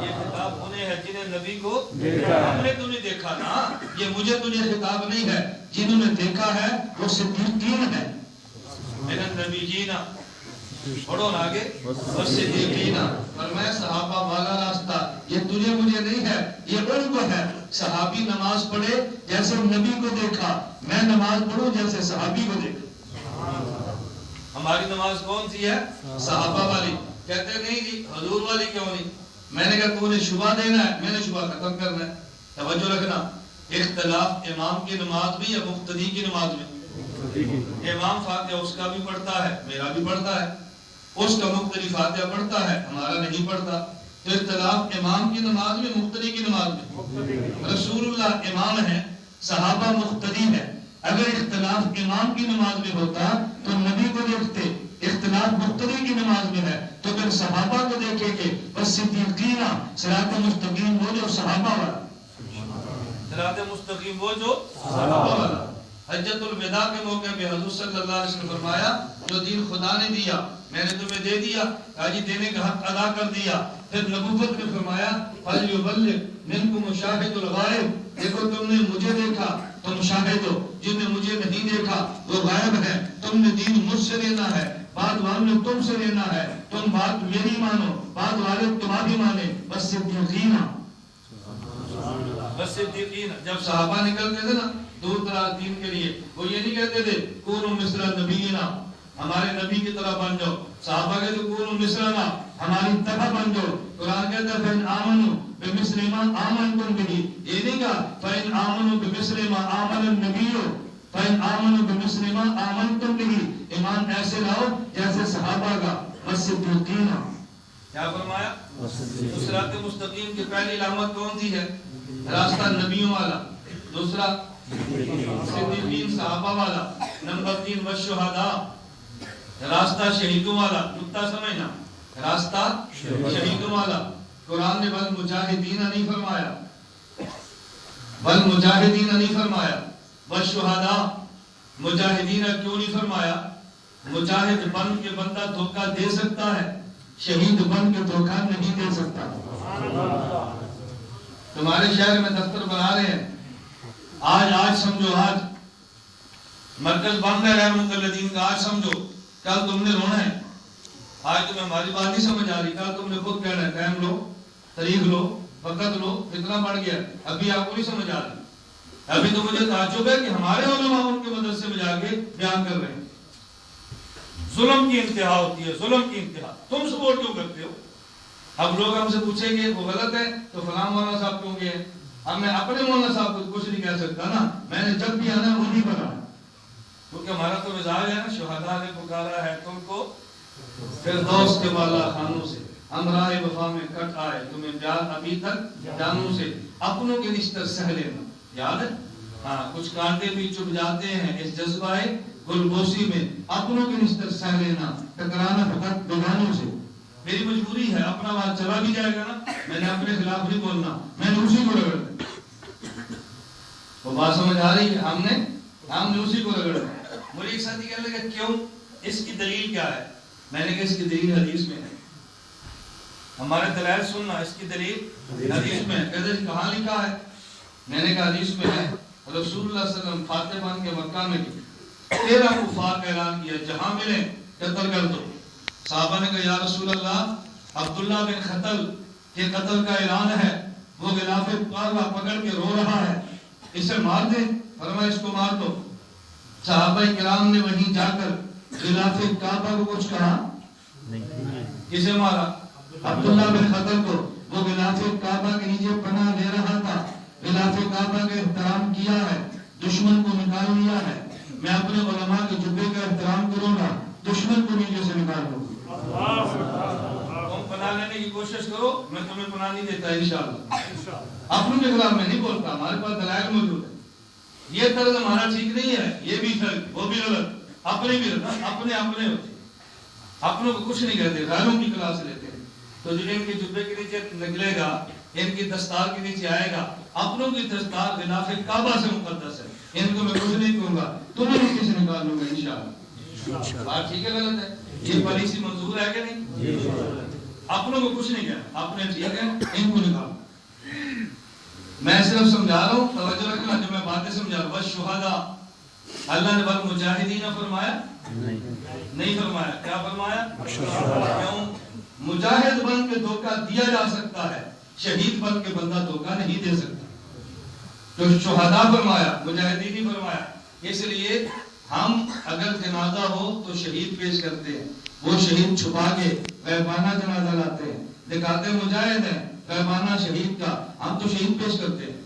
یہ خطاب انہیں ہے جنہیں نبی کو دیکھا ہے. ہم نے تو نہیں دیکھا نا، یہ مجھے تو یہ خطاب نہیں ہے. جنہوں نے دیکھا ہے وہ صدیقین ہے. من النبیین پڑھو نا آگے، والصدیقین. فرمایا صحابہ والا راستہ یہ تجھے مجھے نہیں ہے، یہ ان کو ہے. صحابی نماز پڑھے جیسے نبی کو دیکھا، میں نماز پڑھوں جیسے صحابی کو دیکھا. ہماری نماز کون سی ہے؟ صحابہ والی. کہتے نہیں جی حضور والی کیوں نہیں؟ میں نے کہا تو نے شبہ دینا ہے، میں نے شبہ ختم کرنا ہے. توجہ رکھنا، اختلاف امام کی نماز میں یا مقتدی کی نماز میں. امام فاتحہ اس کا بھی پڑھتا ہے، میرا بھی پڑھتا ہے. اس کا مقتدی فاتحہ پڑھتا ہے، ہمارا نہیں پڑھتا. تو اختلاف امام کی نماز میں مقتدی کی نماز میں. رسول اللہ امام ہے، صحابہ مقتدی ہے. اگر اختلاف امام کی نماز میں ہوتا تو نبی کو دیکھتے، اختلاف مقتدی کی نماز میں ہے تو پھر صحابہ کو دیکھیں گے. بس صدیقین، صراط مستقیم وہ جو صحابہ والا، صراط مستقیم وہ جو صحابہ والا. حجۃ الوداع کے موقع پہ حضور صلی اللہ علیہ وسلم فرمایا جو دین خدا نے دیا میں نے تمہیں دے دیا. حاجی دینے کا حق ادا کر دیا. پھر نبوت نے فرمایا فَلْيُبَلِّغْ مِنْكُمُ شَاهِدُ الْغَائِبِ. دیکھو تم نے مجھے دیکھا تم شاہد ہو، جن نے مجھے نہیں دیکھا وہ غائب ہے. تو تم نے دین مجھ سے لینا ہے، بعد والوں نے تم سے لینا ہے، تم بات میری مانو، بعد والے تمہاری مانے، بس صدیقین بس صدیقین۔ جب صحابہ نکلتے تھے نا دور دراز دین کے لیے، وہ یہ نہیں کہتے تھے کونوا مثل نبینا، ہمارے نبی کی طرح بن جاؤ، صحابہ کہتے کونوا مثلنا، ہماری طرح بن جاؤ۔ قرآن کہتا ہے فَإِنْ آمَنُوا بِمِثْلِ مَا آمَنْتُمْ بِهِ، یہ نہیں کہا فَإِنْ آمَنُوا بِمِثْلِ مَا آمَنَ النَّبِيُّ فَإِنْ آمَنُوا بِمِثْلِ مَا آمَنْتُمْ بِهِ، ایمان ایسے لاؤ جیسے صحابہ کا، وَالصِّدِّيقِينَ۔ کیا فرمایا؟ صراط مستقیم کی پہلی علامت کون سی ہے؟ راستہ نبیوں والا، دوسرا صدیقین صحابہ والا، نمبر 3 والشہداء، راستہ شہیدوں والا، نقطہ سمجھنا، راستہ شہیدوں والا۔ قرآن نے بل مجاہدین نہیں فرمایا، بل مجاہدین نہیں فرمایا، والشہداء، مجاہدین کیوں نہیں فرمایا؟ مجاہد بن کے بندہ دھوکہ دے سکتا ہے، شہید بن کے دھوکہ نہیں دے سکتا۔ تمہارے شہر میں دفتر بنا رہے ہیں، آج سمجھو، آج مرکز بن رہا ہے مقلدین کا، آج سمجھو، کل تم نے رونا ہے، آج تمہیں ہماری بات نہیں سمجھ آ رہی، کل تم نے خود کہنا ہے ٹائم لو، تاریخ لو، وقت لو، اتنا بڑھ گیا، ابھی آپ کو نہیں سمجھ آ رہی۔ ابھی تو مجھے تعجب ہے کہ ہمارے علماء ان کے مدرسے میں جا کے بیان کر رہے ہیں۔ ظلم کی انتہا ہوتی ہے، ظلم کی انتہا، تم سپورٹ کیوں کرتے ہو؟ اب لوگ ہم سے پوچھیں گے وہ غلط ہے تو فلاں مولانا صاحب کیوں گئے؟ اب میں اپنے مولانا صاحب کو کچھ نہیں کہہ سکتا نا، میں نے جب بھی آنا انہیں پر آنا، کیونکہ ہمارا تو مزاج ہے نا، شہداء نے پکارا ہے تم کو فردوس کے بالا خانوں سے، ہمراہ وفا میں کٹ آئے تمہیں پیار ابھی تک جانوں سے، اپنوں کے نشتر سہ لینا، یاد ہے؟ ہاں، کچھ کانٹے بھی چپ جاتے ہیں اس جذبہ گلبوسی میں، اپنوں کے نشتر سہ لینا، ٹکرانا فقط بیگانوں سے۔ میری مجبوری ہے، اپنا بات چلا بھی جائے گا نا، میں نے اپنے خلاف نہیں بولنا، میں نے اسی کو رگڑنا۔ وہ بات سمجھ آ رہی ہے؟ ہم نے اسی کو رگڑنا۔ مجھے ایک ساتھی کہنے لگا کیوں، اس کی دلیل کیا ہے؟ میں نے کہا اس کی دلیل حدیث میں ہے، ہمارے دلائل سننا، اس کی دلیل حدیث میں ہے۔ کہتے ہیں کہاں لکھا ہے؟ میں نے کہا حدیث میں ہے، رسول اللہ صلی اللہ علیہ وسلم فاتح بن کے مکہ میں 13 کفار کا اعلان کیا، جہاں ملے قتل کر دو۔ صحابہ نے کہا یا رسول اللہ، عبداللہ بن خطل کے قتل کا اعلان ہے، وہ غلاف کعبہ پکڑ کے رو رہا ہے، اسے مار دیں؟ فرمایا اس کو مار دو۔ صحابہ کرام نے وہیں جا کر غلاف کعبہ کو کچھ کہا؟ کسے مارا؟ عبداللہ بن خطل کو۔ وہ غلاف کعبہ کے نیچے پناہ لے رہا تھا، غلاف کعبہ کا احترام کیا ہے، دشمن کو نکال لیا ہے۔ میں اپنے علماء کے جبے کا احترام کروں گا، دشمن کو نیچے سے نکال لوں گا۔ تم پناہ لینے کی کوشش کرو، میں تمہیں پناہ نہیں دیتا انشاءاللہ۔ اپنوں کے خلاف میں نہیں بولتا، ہمارے پاس دلائل موجود ہے۔ یہ طرز ہمارا ٹھیک نہیں ہے، یہ بھی فرق، وہ بھی غلط، اپنے بھی غلط، اپنے ہوتے ہیں، اپنوں کو کچھ نہیں کہتے، غیروں کی کلاس لیتے ہیں۔ تو جو ان کے جبے کے نیچے نکلے گا، ان کی دستار کے نیچے آئے گا، اپنوں کی دستار غلاف کعبہ سے مقدس ہے، ان کو میں کچھ نہیں کہوں گا، تمہیں نیچے سے نکال لوں گا انشاءاللہ۔ بات ٹھیک ہے غلط ہے؟ یہ پالیسی منظور ہے کہ نہیں؟ اپنوں کو کچھ نہیں کہنا، اپنے ٹھیک ہے، ان کو نکالو۔ میں صرف سمجھا رہا ہوں، توجہ رکھنا جو میں باتیں سمجھا رہا ہوں۔ والشہداء، اللہ نے بل مجاہدین فرمایا؟ نہیں فرمایا، کیا فرمایا؟ کیوں؟ مجاہد بن کے دھوکہ دیا جا سکتا ہے، شہید بن کے بندہ دھوکہ نہیں دے سکتا۔ تو شہداء فرمایا، مجاہدین نہیں فرمایا۔ اس لیے ہم اگر جنازہ ہو تو شہید پیش کرتے ہیں، وہ شہید چھپا کے غیبانہ جنازہ لاتے ہیں، دکھاتے مجاہد ہیں، غیبانہ شہید کا، ہم تو شہید پیش کرتے ہیں۔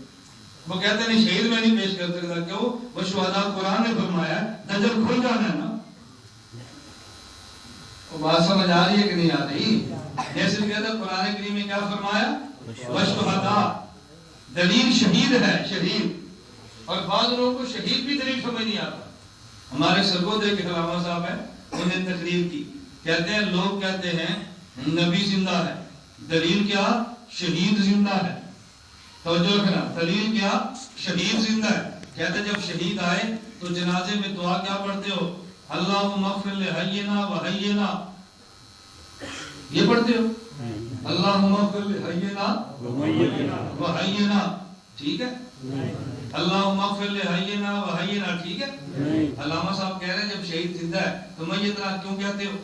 وہ کہتے ہیں شہید میں نہیں پیش کر سکتا، کیوں؟ وہ شہداء قرآن نے فرمایا دجل کھل جانا ہے نا۔ وہ بات سمجھ آ رہی ہے کہ نہیں آ رہی؟ جیسے کہتا ہے قرآن کریم میں کیا فرمایا؟ والشہداء، دلیل شہید ہے، شہید۔ اور بعض لوگوں کو شہید بھی دلیل سمجھ نہیں آتا۔ ہمارے سرگودے کے علامہ صاحب ہیں، انہیں تقریر کی، کہتے ہیں لوگ کہتے ہیں نبی زندہ ہے، دلیل کیا؟ شہید زندہ ہے۔ توجہ رکھنا، دلیل کیا؟ شہید زندہ ہے۔ کہتے ہیں جب شہید آئے تو جنازے میں دعا کیا پڑھتے ہو؟ اللہم اغفر لحینا و حینا، یہ پڑھتے ہو؟ اللہم اغفر لحینا و حینا، ٹھیک ہے؟ اللہم اغفر لحینا و حینا، ٹھیک ہے؟ علامہ صاحب کہہ رہے ہیں جب شہید زندہ ہے تو میتنا کیوں کہتے ہو؟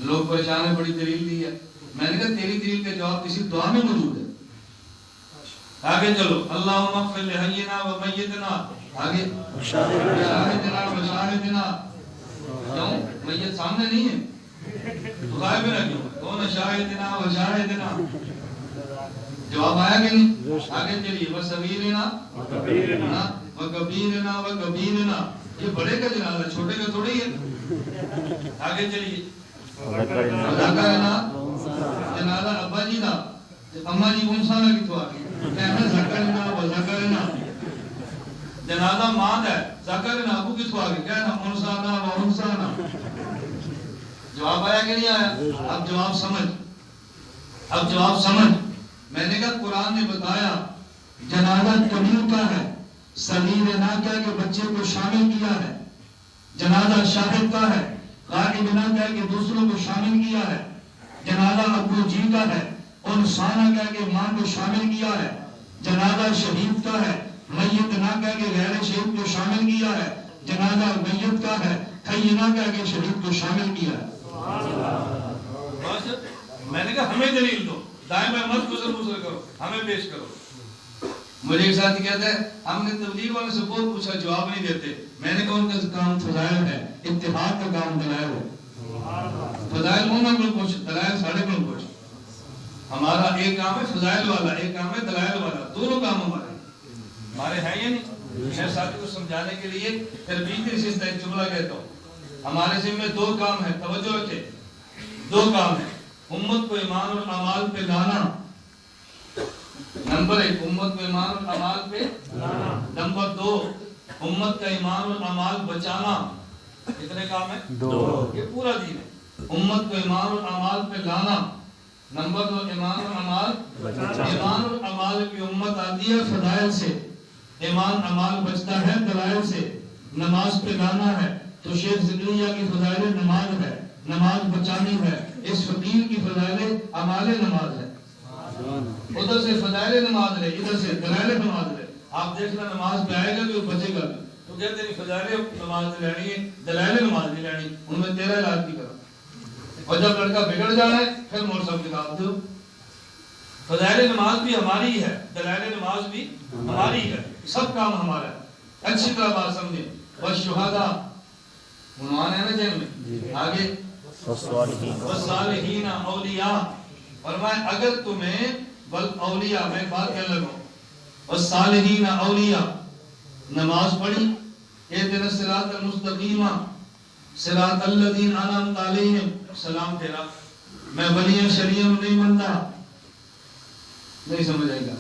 لوگ پریشان ہیں، بڑی دلیل دی ہے. میں نے کہا تیری دلیل کا جواب کسی دعا میں موجود ہے. آگے چلو، اللہم اغفر لحینا و میتنا، آگے شاہدنا و شاہدنا. کیوں؟ میت سامنے نہیں ہے تو غائب نہ کیوں؟ کون شاہدنا و شاہدنا؟ جواب آیا کہ نہیں؟ آگے چلیے، وَصَغِيرِنَا وَكَبِيرِنَا وَكَبِيرِنَا. یہ بڑے کا جنازہ، چھوٹے کا تھوڑی ہے. آگے چلیے، وَذَكَرِنَا جنازہ ابا جی دا، اما جی انسا نہ کتوا کہنا ذکرنا وذکرنا. جنازہ ماں دا ہے، ذکرنا ابو کتوا کہنا انسانا و انسانا. جواب آیا کہ نہیں آیا؟ اب جواب سمجھ، اب جواب سمجھ. میں نے کہا قرآن نے بتایا جنازہ کبیر کا ہے، صغیر نہ کہہ کے بچے کو شامل کیا ہے. جنازہ شاہد کا ہے، غائب نہ کہہ کے دوسروں کو شامل کیا ہے. جنازہ ابو جی کا ہے، انسانہ کہہ کے ماں کو شامل کیا ہے. جنازہ شہید کا ہے، میت نہ کہہ کے غیر شہید کو شامل کیا ہے. جنازہ میت کا ہے، حی نہ کہہ کے شہید کو شامل کیا ہے. میں نے کہا ہمیں دلیل دو، دائیں بائیں مت گزر کرو، ہمیں پیش کرو. مجھے ایک ساتھی کہتا ہے ہم نے تبلیغ والے سے بہت پوچھا، جواب نہیں دیتے. میں نے کہا ان کا کام فضائل ہے، اتحاد کا کام دلائل ہے. فضائل انہوں نے پوچھ، دلائل ساڑھے کو پوچھ. ہمارا ایک کام ہے فضائل والا، ایک کام ہے دلائل والا. دونوں کام ہمارے ہیں یا نہیں؟ میں ساتھی کو سمجھانے کے لیے تربیتی نشست ایک جملہ کہتا ہوں. ہمارے ذمہ میں دو کام ہیں، توجہ رکھے، دو کام ہیں. امت کو ایمان اور اعمال پہ لانا، نمبر ایک امت کو ایمان اور اعمال پہ لانا. نمبر دو امت کا ایمان اور اعمال بچانا. کتنے کام ہیں؟ دو. یہ پورا دین ہے. امت کو ایمان اور اعمال پہ لانا، نمبر دو ایمان اور اعمال بچانا. ایمان اور اعمال کی امت آتی ہے فضائل سے، ایمان اعمال بچتا ہے دلائل سے. نماز پہ لانا ہے تو شیخ زکریا کی فضائل نماز ہے، نماز بچانی ہے. اس فقیر کی فضائل اعمال نماز ہے. ادھر سے فضائل نماز لے، ادھر سے دلائل نماز لے. آپ دیکھنا نماز پہ آئے گا کہ بچے گا بھی. تو کہتے ہیں فضائل نماز لینی ہے، دلائل نماز نہیں لینی. ان میں تیرا علاج بھی کرو. اور جب لڑکا بگڑ جانا ہے پھر مور صاحب کتاب دو. فضائل نماز بھی ہماری ہے، دلائل نماز بھی ہماری ہے، سب کام ہمارا ہے. اچھی طرح بات سمجھیں. والشہداء عنوان ہے نا جن میں. آگے والصالحین اولیاء. فرمائے اگر تمہیں اولیاء، میں بات کہنے لگا ہوں، والصالحین اولیاء، نماز پڑھی، اہدنا الصراط المستقیم صراط الذین انعمت علیہم، سلام پھیرا. میں ولیاں شریعہ نہیں منتا، نہیں سمجھ آئے گا.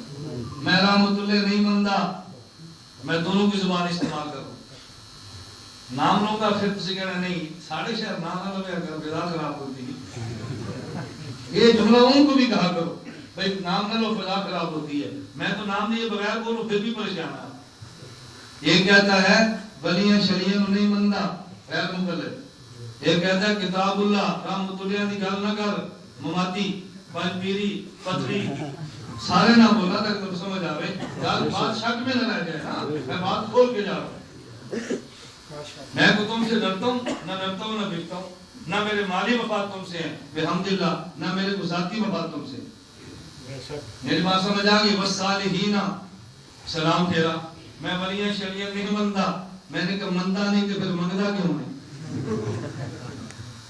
میں رحمت اللہ نہیں منتا. میں دونوں کی زبان استعمال کروں. نام لوں کا پھر کسی کہنا نہیں ساڑھے شہر نام نہ لگے اگر بیدا خراب ہوتی ہے. یہ جملہ ان کو بھی کہا کرو بھائی نام نہ لو فضا خراب ہوتی ہے. میں تو نام لیے بغیر بولوں پھر بھی پریشان ہے. یہ کہتا ہے ولیاں شریعہ نہیں منتا غیر مقلد. یہ کہتا ہے کتاب اللہ رحمت اللہ دی گل نہ کر، مماتی پنج پیری پتری سارے نہ بولا تک تو سمجھ آوے. یار بات شک میں نہ رہ جائے نا، میں بات کھول کے جا رہا ہوں. میں کو تم سے ڈرتا ہوں، نہ ڈرتا ہوں نہ بکتا ہوں. نہ میرے مالی مفاد تم سے ہیں بحمدللہ، نہ میرے ذاتی مفاد تم سے. میری بات سمجھ آ گئی. والصالحین سلام پھیرا. میں ولیاں شریعت نہیں منتا. میں نے کہا منتا نہیں تو پھر منگتا کیوں ہے؟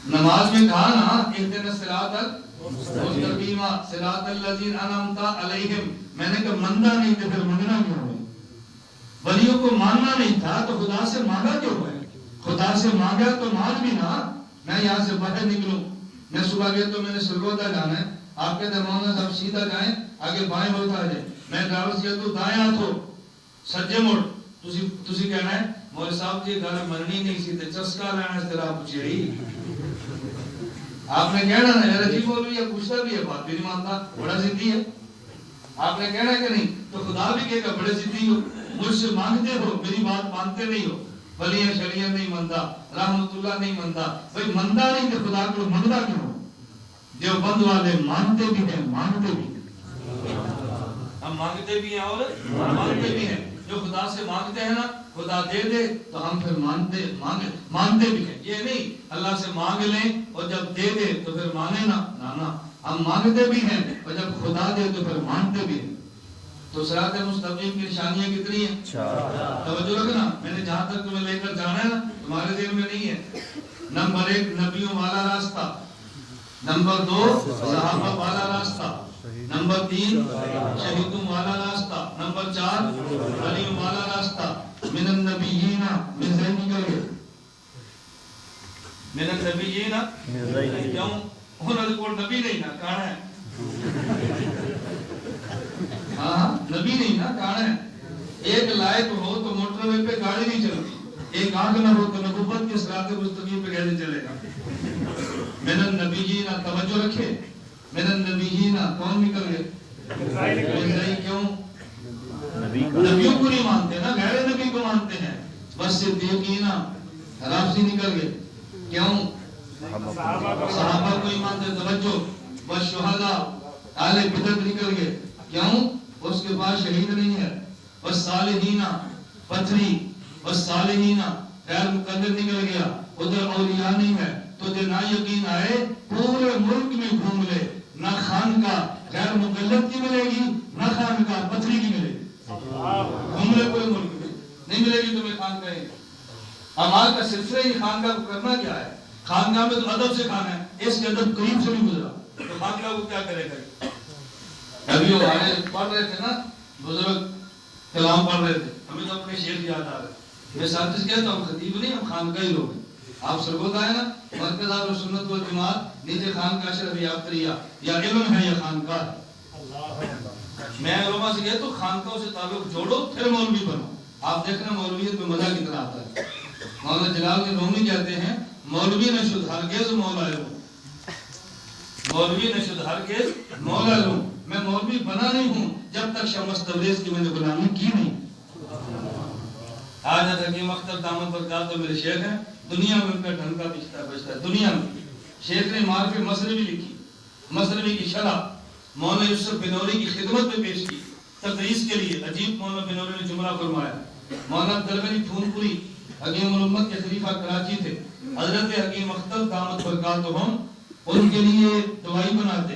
نماز میں کہا نا اہدنا الصراط المستقیم صراط الذین انعمت علیہم. میں نے کہا منتا نہیں تو پھر منگنا کیوں ہے؟ ولیوں کو ماننا نہیں تھا تو خدا سے مانگا کیوں ہے؟ خدا سے مانگا تو مان بھی نا. میں یہاں سے باہر نکلوں، میں صبح گیا تو میں نے سلگودا جانا ہے. آپ کہتے ہیں مولانا صاحب سیدھا جائیں آگے بائیں ہوتا ہے. میں ڈرائیور سے تو دائیں ہاتھ ہو سجے مڑ. تسی کہنا ہے مولوی صاحب جی گل مننی نہیں سی تے چسکا لینا اس طرح پچھڑی. آپ نے کہنا نا یار جی بول رہی ہے پوچھتا بھی ہے بات بھی نہیں مانتا بڑا ضدی ہے. آپ نے کہنا کہ نہیں تو خدا بھی کہے گا بڑے ضدی ہو، مجھ سے مانگتے ہو میری بات مانتے نہیں ہو. ولیاں شریعت نہیں منتا، رحمت اللہ نہیں منتا. بھائی منتا نہیں تو خدا کو منگتا کیوں؟ جو بند والے مانتے بھی ہیں مانگتے بھی ہیں. ہم مانگتے بھی ہیں اور مانگتے بھی ہیں. جو جو خدا سے مانگتے ہیں نا خدا دے دے تو ہم پھر مانتے بھی ہیں. یہ نہیں اللہ سے مانگ لیں اور جب دے دے تو پھر مانے نا. ہم مانگتے بھی ہیں اور جب خدا دے تو پھر مانتے بھی ہیں. تو صراط مستقیم کی نشانیاں کتنی ہیں؟ توجہ رکھنا. میں نے جہاں تک تمہیں لے کر جانا ہے نا تمہارے دل میں نہیں ہے. نمبر 1 نبیوں والا راستہ. نمبر 2 صحابہ والا راستہ. نمبر 3 شہیدوں والا راستہ. نمبر 4 ولیوں والا راستہ. من النبیین من زین نکل گئے. من النبیین کیوں انہوں نے کوئی نبی نہیں نا کہاں ہے. ہاں نبی نہیں نا کہاں ہے. ایک لائق ہو تو موٹر وے پہ گاڑی نہیں چلتی. ایک آنکھ نہ ہو تو نبوت کے صراط مستقیم پہ کیسے چلے گا. من النبیین توجہ رکھے. من النبیین کون نکل گئے؟ کیوں نبیوں کو نہیں مانتے نا غیر نبی کو مانتے ہیں. بس صدیقین رافضی نکل گئے. کیوں صحابہ کو نہیں مانتے. توجہ. بس شہداء اہل بدعت نکل گئے. کیوں اس کے بعد شہید نہیں ہے. بس صالحین پتھری. بس صالحین غیر مقدر نکل گیا. ادھر اولیاء نہیں ہے. تو جو نا یقین آئے پورے ملک میں گھوم لے. نہ خان کا غیر مقلد کی ملے گی نہ خان کا پتھری کی ملے گی. گھوم لے پورے ملک میں نہیں ملے گی تمہیں خان کا. اعمال کا سلسلہ ہی خان کا کرنا کیا ہے. خانقاہ میں تو ادب سے کھانا ہے. اس کے ادب قریب سے نہیں گزرا تو خانقاہ کو کیا کرے گا. ابھی وہ آئے پڑھ رہے تھے نا بزرگ کلام پڑھ رہے تھے. ہمیں تو اپنے شیخ یاد آ رہے. میں ساتھ کہتا ہوں خطیب نہیں ہم خانقاہ ہی لوگ ہیں. آپ سرگوت آئے نا مرکز اہل سنت والجماعت نیچے خانقاہ اشرف یافتریہ یا علم ہے یا خانقاہ. میں علماء سے کہتا ہوں خانقاہوں سے تعلق جوڑو پھر مولوی بنو. آپ دیکھنا مولویت میں مزہ کتنا آتا ہے. مولانا جلال الدین رومی کہتے ہیں مولوی نشد ہرگز مولا لوں. مولوی نشد ہرگز مولا لوں. میں مولوی بنا نہیں ہوں جب تک شمس تبریز کی میں نے غلامی کی نہیں. آج حکیم اختر دامن برکات تو میرے شیخ ہیں. دنیا میں ان کا ڈھنگ کا بچتا ہے. دنیا میں شیخ نے معرفت مصنوی لکھی. مصنوی کی شرح مولانا یوسف بنوری کی خدمت میں پیش کی تدریس کے لیے. عجیب مولانا بنوری نے جملہ فرمایا. مولانا عبدالغنی پھون پوری حکیم الامت کے خلیفہ کراچی تھے. حضرت حکیم اختر دامت برکاتہم ان کے لیے دوائی بناتے,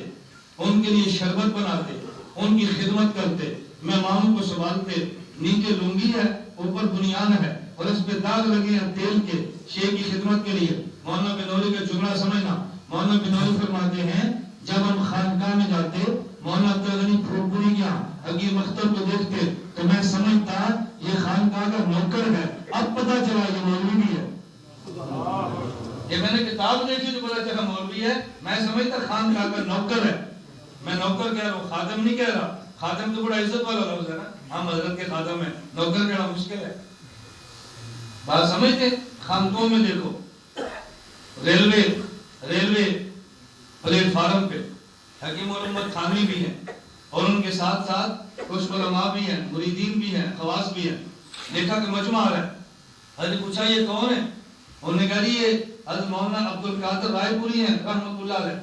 ان کے لیے شربت بناتے, ان کی خدمت کرتے. مہمانوں کو سنبھالتے. نیچے لنگی ہے اوپر بنیان ہے اور اس پہ داغ لگے ہیں تیل کے. شیخ کی خدمت کے لیے مولانا بنوری کا جملہ سمجھنا. مولانا بنوری فرماتے ہیں جب ہم خانقاہ میں جاتے مولانا عبدالغنی پھون پوری کیا حکیم اختر کو دیکھتے تو میں سمجھتا یہ خانقاہ کا نوکر ہے. اب پتہ چلا یہ مولوی بھی ہے. یہ میں نے کتاب دیکھی تو پتہ چلا مولوی ہے. میں سمجھتا خانقاہ کا نوکر ہے. میں نوکر کہہ رہا ہوں خادم نہیں کہہ رہا. خادم تو بڑا عزت والا لفظ ہے نا. ہم حضرت کے خادم ہیں. نوکر کہنا مشکل ہے. بات سمجھتے. خانقاہوں میں دیکھو ریلوے پلیٹ فارم پہ حکیم الامت تھانوی بھی ہیں اور ان کے ساتھ ساتھ کچھ علماء بھی ہیں, مریدین بھی ہیں, خواص بھی ہیں. دیکھا کہ مجمع آ رہا ہے. حضرت پوچھا یہ کون ہے؟ انہوں نے کہا یہ حضرت مولانا عبدالقادر رائے پوری ہیں رحمۃ اللہ علیہ.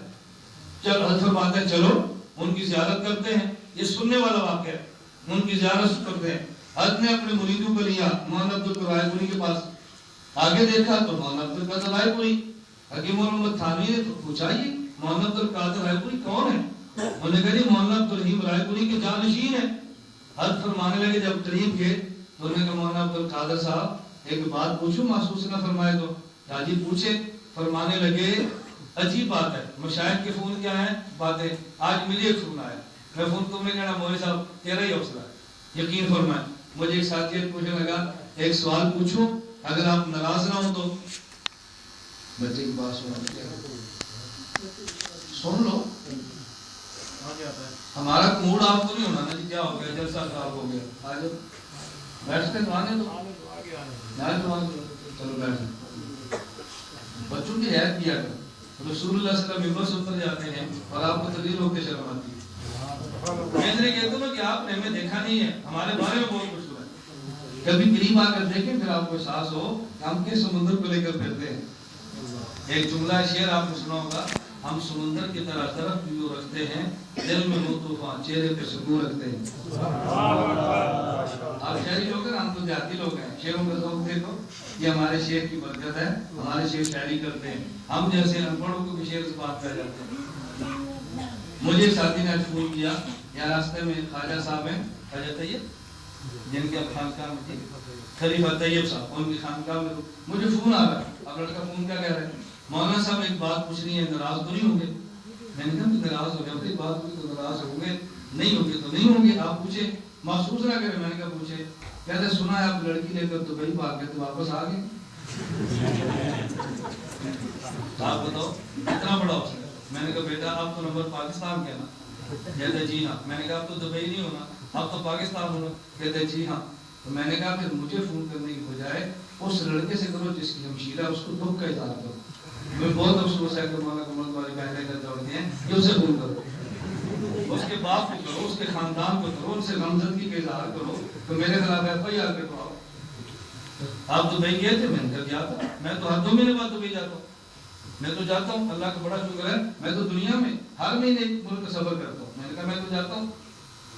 چل حضرت فرماتے ہیں چلو ان کی زیارت کرتے ہیں. یہ سننے والا واقعہ ہے. ان کی زیارت کرتے ہیں. حضرت نے اپنے مریدوں کو لیا مولانا عبدالقادر رائے پوری کے پاس. آگے دیکھا تو مولانا عبدالقادر رائے پوری. حکیم الامت تھانوی نے پوچھا یہ مولانا عبدالقادر رائے پوری کون ہے؟ انہوں نے کہا مولانا عبدالرحیم رائے پوری کے جانشین ہیں. حضرت فرمانے لگے جب قریب گئے تو انہوں نے کہا مولانا عبدالقادر صاحب ایک بات پوچھوں محسوس نہ فرمائے تو. حاجی پوچھے. فرمانے لگے عجیب بات ہے. مشائخ کے فون کیا ہیں باتیں. آج مجھے ایک فون آیا. میں فون کو میں کہنا مولوی صاحب تیرا ہی حوصلہ ہے. یقین فرمائے مجھے ایک ساتھی پوچھنے لگا ایک سوال پوچھوں اگر آپ ناراض نہ ہو تو. بچے کی بات سن لو. ہمارا موڈ آپ کو نہیں ہونا نا جی کیا ہو گیا جلسہ خراب ہو گیا. آج بیٹھتے آنے تو چلو بیٹھ. بچوں کی حیات کیا کر. رسول اللہ صلی اللہ علیہ وسلم ممبر سے اتر جاتے ہیں اور آپ کو تقریر ہوتے شرم آتی ہے. میں نے کہتا ہوں کہ آپ نے ہمیں دیکھا نہیں ہے ہمارے بارے میں بہت کچھ ہوا ہے. کبھی قریب آ کر دیکھیں پھر آپ کو احساس ہو کہ ہم کس سمندر کو لے کر پھرتے ہیں. ایک جملہ شعر آپ نے سنا ہوگا ہم سمندر کی طرح طرف بھی رکھتے ہیں، دل میں وہ طوفان، چہرے پہ سکون رکھتے ہیں۔ آپ شہری لوگ ہیں، ہم تو دیہاتی لوگ ہیں، شہروں کا ذوق دیکھو، یہ ہمارے شہر کی برکت ہے، ہمارے شہر شاعری کرتے ہیں، ہم جیسے ان پڑھوں کو بھی شہر سے بات کر جاتے ہیں۔ مجھے ایک ساتھی نے فون کیا، یا راستے میں خواجہ صاحب ہیں، خواجہ طیب جن کے خانقاہ میں تھی، خلیفہ طیب صاحب، ان کی خانقاہ میں مجھے فون آ رہا ہے۔ اب لڑکا فون کیا کہہ رہا ہے، مولانا صاحب ایک بات پوچھنی ہے، ناراض تو نہیں ہوں گے؟ میں نے کہا ناراض ہو گیا، بھائی بات ہوئی تو ناراض ہوں گے، نہیں ہوں گے تو نہیں ہوں گے، آپ پوچھیں، محسوس نہ کریں۔ میں نے کہا پوچھے، کہتے سنا ہے آپ لڑکی لے کر دبئی بھاگ گئے تو واپس آ گئے، آپ بتاؤ اتنا بڑا حوصلہ۔ میں نے کہا بیٹا آپ تو نمبر پاکستان کے نا؟ کہتے جی ہاں۔ میں نے کہا آپ تو دبئی نہیں ہونا، آپ تو پاکستان ہونا؟ کہتے جی ہاں۔ تو میں نے کہا پھر مجھے فون کرنے کی بجائے اس لڑکے سے کرو جس کی ہمشیرہ ہے، اس کو دکھ کا اظہار کرو۔ میں بہت افسوس ہے کہ مولانا کمل والی بہنیں کا دوڑتے ہیں کہ اسے فون کرو، اس کے باپ کو کرو، اس کے خاندان کو کرو، ان سے غمزدگی کا اظہار کرو، تو میرے خلاف ایف آئی آر کرواؤ۔ آپ دبئی گئے تھے؟ میں نے کہا گیا تھا، میں تو ہر 2 مہینے بعد دبئی جاتا ہوں، میں تو جاتا ہوں، اللہ کا بڑا شکر ہے، میں تو دنیا میں ہر مہینے ایک ملک کا سفر کرتا ہوں۔ میں نے کہا میں تو جاتا ہوں،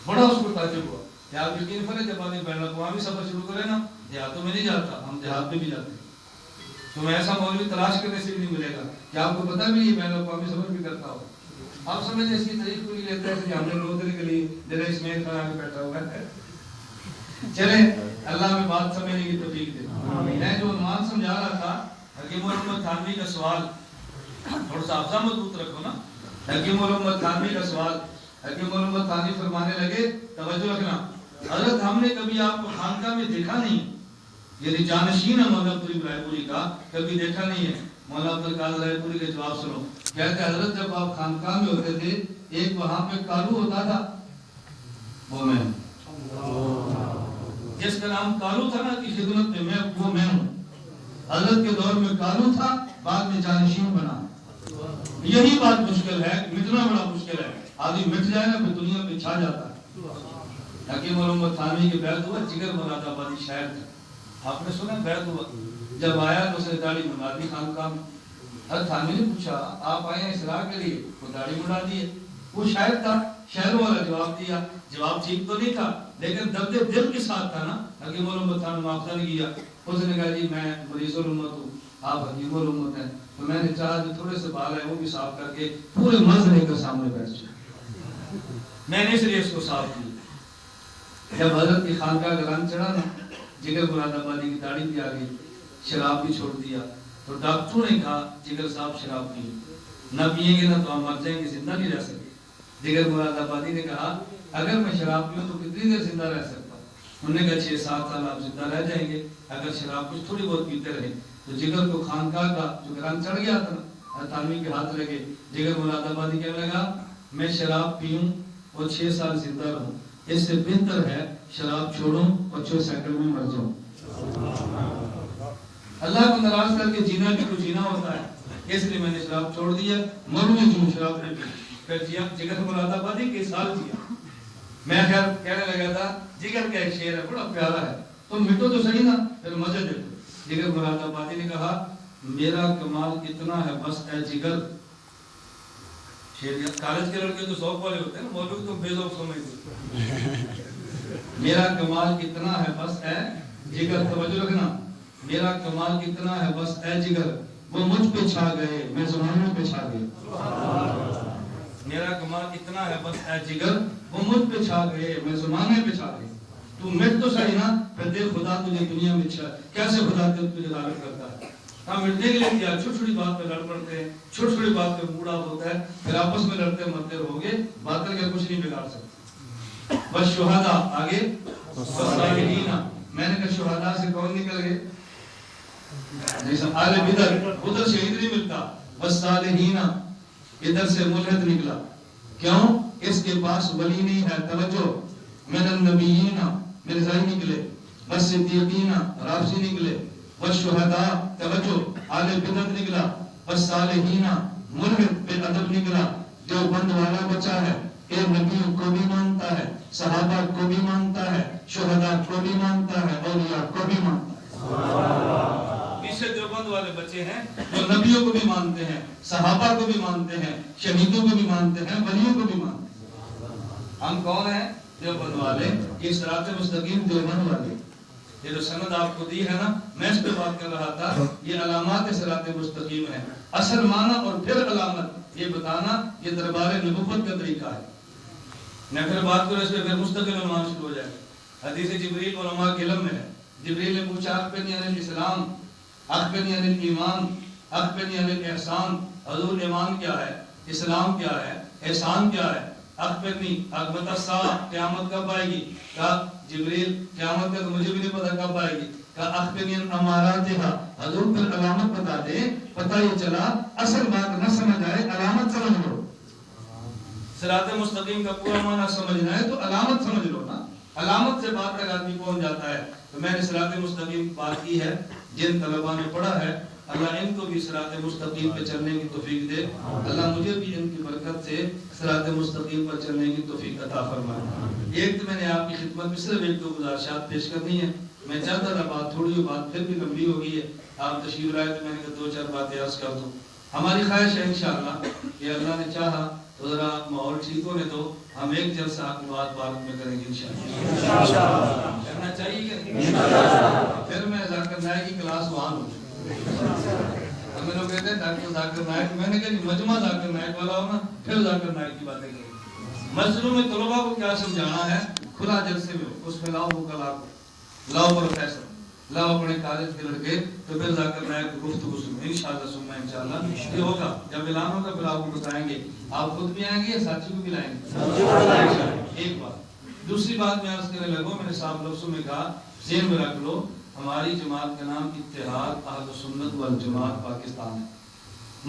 بڑا اس کو تعجب ہوا کہ آپ یقین کریں جب آدمی بین الاقوامی سفر شروع کرے نا، دیہاتوں میں نہیں جاتا، ہم دیہات میں بھی جاتے ہیں، تو ایسا مولوی تلاش کرنے سے بھی نہیں ملے گا کہ آپ کو پتہ بھی یہ بین الاقوامی سفر بھی کرتا ہو۔ آپ سمجھیں اس کی تاریخ کو نہیں لیتا ہے کہ ہم نے 2 دن کے لیے جنہیں اس میں کھڑا کے بیٹھا ہوا ہے۔ چلیں اللہ میں بات سمجھنے کی توفیق دے۔ میں جو عنوان سمجھا رہا تھا، حکیم محمد تھانوی کا سوال، تھوڑا سا حافظہ مضبوط رکھو نا۔ حکیم محمد تھانوی کا سوال، حکیم محمد تھانوی فرمانے لگے، توجہ رکھنا، حضرت ہم نے کبھی آپ کو خانقاہ میں دیکھا نہیں، یعنی جانشین ہے مولانا عبدالقادر رائے پوری کا، کبھی دیکھا نہیں ہے۔ مولانا عبدالقادر رائے پوری کا جواب سنو، کہتے حضرت جب آپ خانقاہ میں ہوتے تھے، ایک وہاں پہ کالو ہوتا تھا، وہ میں جس کا نام کالو تھا نا کی خدمت میں وہ میں ہوں۔ حضرت کے دور میں کالو تھا، بعد میں جانشین بنا۔ یہی بات مشکل ہے، مٹنا بڑا مشکل ہے، آدمی مٹ جائے نا پھر دنیا پہ چھا جاتا ہے۔ حکیم محمد تھانوی کے بیعت ہوا، جگر مراد آبادی شاعر تھا، آپ نے سنا بیعت ہوا، جب آیا تو اس نے داڑھی منڈا دی خانقاہ میں۔ حضرت تھانوی نے پوچھا آپ آئے ہیں اصلاح کے لیے؟ وہ داڑھی منڈا دی ہے۔ وہ شاعر تھا، شاعروں والا جواب دیا، جواب ٹھیک تو نہیں تھا لیکن درد دل کے ساتھ تھا نا۔ حکیم محمد تھانوی معاوضہ نہیں کیا، اس نے کہا جی میں مریض الامت ہوں، آپ حکیم الامت ہیں، تو میں نے چاہا جو تھوڑے سے بال ہیں وہ بھی صاف کر کے پورے مرض لے کر سامنے بیٹھ جائے، میں نے اس لیے اس کو صاف کیا۔ جب حضرت کی خانقاہ کا رنگ چڑھا نا، جگر مراد آبادی کی داڑھی بھی آ گئی، شراب بھی چھوڑ دیا، تو ڈاکٹروں نے کہا جگر صاحب شراب پیے، نہ پیئیں گے نا تو ہم مر جائیں گے، زندہ نہیں رہ سکتے۔ جگر مراد آبادی نے کہا اگر میں شراب پیوں تو کتنی دیر زندہ رہ سکتا ہوں؟ انہوں نے کہا 6-7 سال آپ زندہ رہ جائیں گے اگر شراب کچھ تھوڑی بہت پیتے رہے۔ تو جگر کو خانقاہ کا جو رنگ چڑھ گیا تھا نا، تھانوی کے ہاتھ لگے، جگر مراد آبادی کہنے لگا میں شراب پیوں اور 6 سال زندہ رہوں، اس سے بہتر ہے شراب چھوڑوں اور 6 سیکنڈ میں مر جاؤں۔ اللہ کو ناراض کر کے جینا بھی کچھ جینا ہوتا ہے، اس لیے میں نے شراب چھوڑ دیا، مروں گی جو شراب نہیں پی۔ پھر جگر مراد آبادی کے سال جیا۔ میں خیر کہنے لگا تھا جگر کا ایک شعر ہے بڑا پیارا ہے، تم مٹو تو صحیح نا، پھر مزے دے دو۔ جگر مراد آبادی نے کہا میرا کمال کتنا ہے بس اے جگر، کالج کے لڑکے تو ذوق والے ہوتے ہیں نا، مولوی تم بے ذوق سمجھتے، میرا کمال کتنا ہے بس اے جگر، توجہ رکھنا، میرا کمال کتنا ہے بس اے جگر، وہ مجھ پہ چھا گئے میں زمانے پہ چھا گیا۔ میرا کمال کتنا ہے بس اے جگر، وہ مجھ پہ چھا گئے میں زمانے پہ چھا گئے۔ تو مٹ تو صحیح نا، پھر دیکھ خدا تجھے دنیا میں کیسے خدا تجھے غالب کرتا ہے۔ ہم مٹنے کے لیے کیا چھوٹی چھوٹی بات پہ لڑ پڑتے ہیں، چھوٹی چھوٹی بات پہ موڈ آف ہوتا ہے، پھر آپس میں لڑتے مرتے رہو گے، باطل کا کچھ نہیں بگاڑ سکتے۔ بس شہداء آگے والصالحین، میں نے کہا شہداء سے کون نکل گئے؟ آل بدر، ادھر شہید نہیں ملتا، والصالحین ادھر سے ملحد نکلا، کیوں؟ اس کے پاس ولی نہیں ہے، توجہ، من النبیین مرزائی نکلے، بس صدیقین رابسی نکلے، والشہداء توجہ آل بدر نکلا، والصالحین ملحد بے ادب نکلا، جو بند والا بچہ ہے، ایک نبی کو بھی مانتا ہے، صحابہ کو بھی مانتا ہے، شہداء کو بھی مانتا ہے، اولیاء کو بھی مانتا ہے۔ اسے جو بند آمد والے بچے ہیں جو نبیوں کو بھی مانتے ہیں، صحابہ کو بھی مانتے ہیں، شہیدوں کو بھی مانتے ہیں، ولیوں کو بھی مانتے ہیں۔ ہم کون ہیں؟ دیوبند والے۔ یہ صراط مستقیم دیوبند والے، یہ جو سند آپ کو دی ہے نا، میں اس پہ بات کر رہا تھا، یہ علامات صراط مستقیم ہے۔ اصل معنی اور پھر علامت یہ بتانا، یہ دربار نبوت کا طریقہ ہے۔ میں پھر بات کروں اس پہ، پھر مستقل عنوان شروع ہو جائے گا۔ حدیث جبریل علماء کے علم میں ہے۔ جبریل نے پوچھا اخبرنی عن الاسلام، اخبرنی عن الایمان، اخبرنی عن الاحسان۔ حضور ایمان کیا ہے، اسلام کیا ہے، احسان کیا ہے؟ اخبرنی اقبت الساعہ، قیامت کب آئے گی؟ کہا جبریل قیامت کا تو مجھے بھی نہیں پتا کب آئے گی۔ کہا اخبرنی عن اماراتھا، حضور پھر علامت بتا دے۔ پتہ یہ چلا اصل بات نہ سمجھ آئے علامت سمجھ لو۔ صراط مستقیم کا پورا معنی سمجھنا ہے تو علامت سمجھ لو نا، علامت سے بات تک آدمی پہنچ جاتا ہے۔ تو میں نے صراط مستقیم بات کی ہے، جن طلباء نے پڑھا ہے اللہ ان کو بھی صراط مستقیم پہ چلنے کی توفیق دے، اللہ مجھے بھی ان کی برکت سے صراط مستقیم پر چلنے کی توفیق عطا فرمائے۔ ایک تو میں نے آپ کی خدمت میں صرف ایک دو گزارشات پیش کرنی ہے، میں چاہتا تھا بات تھوڑی بات پھر بھی لمبی ہو گئی ہے، آپ تشریف لائے تو میں نے کہا دو چار باتیں عرض کر دوں۔ ہماری خواہش ہے انشاءاللہ کہ اللہ نے چاہا تو ذرا ماحول ٹھیک ہونے تو ہم ایک جلسہ بات میں کریں گے انشاءاللہ۔ کرنا چاہیے کہ پھر میں ذاکر نائک کی کلاس وہاں ہوں۔ ہمیں لوگ کہتے ہیں ڈاکٹر ذاکر نائک، میں نے کہا مجمع ذاکر نائک والا ہونا، پھر ذاکر نائک کی باتیں کریں۔ مسجدوں میں طلباء کو کیا سمجھانا ہے، کھلا جلسے میں اس میں لاؤ مکلا کو، لاؤ پروفیسر، لاؤ اپنے کالج کے لڑکے، تو پھر ذاکر نائک کو گفتگو سنیں انشاءاللہ ثم انشاءاللہ یہ ہوگا۔ جب اعلان ہوگا پھر آپ کو بتائیں گے، آپ خود بھی آئیں گے یا ساتھی کو بھی لائیں گے؟ ایک بات۔ دوسری بات میں عرض کرنے لگوں، میں نے صاحب لفظوں میں کہا ذہن میں رکھ لو، ہماری جماعت کا نام اتحاد اہل سنت والجماعت پاکستان ہے۔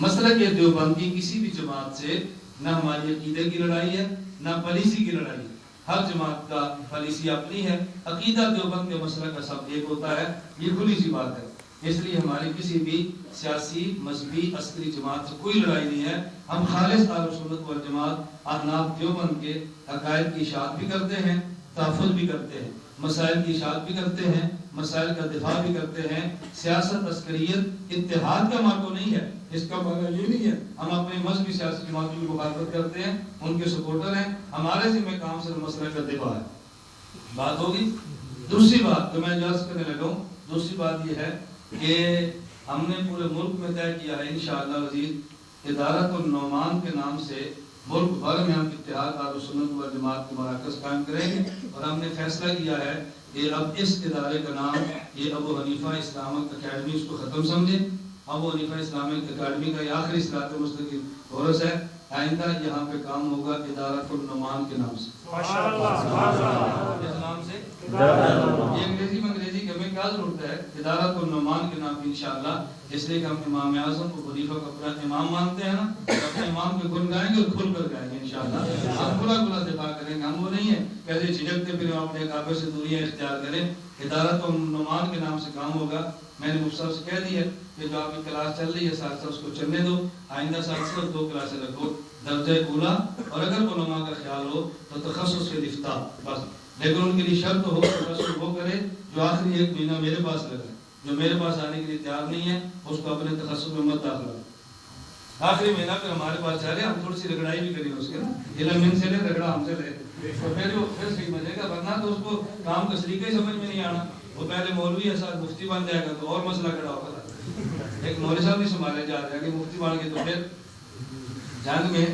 مسلک دیوبند کی کسی بھی جماعت سے نہ ہماری عقیدے کی لڑائی ہے نہ پالیسی کی لڑائی ہے، ہر جماعت کا پالیسی اپنی ہے، عقیدہ دیوبند کے مسلک کا سب ایک ہوتا ہے، یہ کھلی سی بات ہے۔ اس لیے ہماری کسی بھی سیاسی مذہبی عسکری جماعت سے کوئی لڑائی نہیں ہے، ہم خالص اہل سنت والجماعت احناف دیوبند کے عقائد کی اشاعت بھی کرتے ہیں، تحفظ بھی کرتے ہیں، مسائل کی اشاعت بھی کرتے ہیں، مسائل کا دفاع بھی کرتے ہیں۔ سیاست عسکریت اتحاد کا معنی نہیں ہے، اس کا معنی یہ نہیں ہے ہم اپنے مذہبی سیاسی جماعتوں کی مخالفت کرتے ہیں، ان کے سپورٹر ہیں، ہمارے ذمہ کام صرف مسئلہ کا دفاع ہے۔ بات ہوگی۔ دوسری بات تو میں عرض کرنے لگا ہوں، دوسری بات یہ ہے کہ ہم نے پورے ملک میں طے کیا ہے انشاءاللہ عزیز ادارت النعمان کے نام سے ملک بھر میں ہم اتحاد اہل سنت والجماعت کے مراکز قائم کریں گے، اور ہم نے فیصلہ کیا ہے کہ اب اس ادارے کا نام یہ ابو حنیفہ اسلامک اکیڈمی، اس کو ختم سمجھیں۔ ابو حنیفہ اسلامک اکیڈمی کا یہ آخری صراط مستقیم کورس ہے، آئندہ یہاں پہ کام ہوگا ادارت النعمان کے نام سے۔ اس نام سے یہ انگریزی میں ہمیں کیا ضرورت ہے، ادارت النعمان کے نام انشاءاللہ، اس لیے کہ ہم امام اعظم ابو حنیفہ کو اپنا امام مانتے ہیں نا، اپنے امام کے گن گائیں گے اور کھل کر گائیں گے انشاءاللہ، ہم کھلا کھلا دفاع کریں گے، ہم وہ نہیں ہے کیسے جھجکتے پھر ہم اپنے کعبے سے دوریاں اختیار کریں۔ ادارت النعمان کے نام سے کام ہوگا۔ میں نے مفتی صاحب سے کہہ دیا کہ جو آپ کی کلاس چل رہی ہے ساتھ ساتھ اس کو چلنے دو، آئندہ ساتھ صرف 2 کلاسیں رکھو، درجہ اولا، اور اگر علماء کا خیال ہو تو تخصص کے افتاء بس، لیکن ان کے لیے شرط ہو تخصص وہ کرے جو آخری 1 مہینہ میرے پاس لگا، جو میرے پاس آنے کے لیے تیار نہیں ہے اس کو اپنے تخصص میں مت داخلہ۔ آخری مہینہ پھر ہمارے پاس چلے، ہم تھوڑی سی رگڑائی بھی کریں اس کے نا، علم ان سے لے رگڑا ہم سے لے، تو پھر وہ پھر سمجھے گا، ورنہ تو اس کو کام کا طریقہ ہی سمجھ میں نہیں آنا، وہ پہلے مولوی ایسا مفتی بن جائے گا تو اور مسئلہ کھڑا ہوگا، ایک مولوی صاحب نہیں سنبھالے جا رہے کہ مفتی بن کے، تو پھر جنگ میں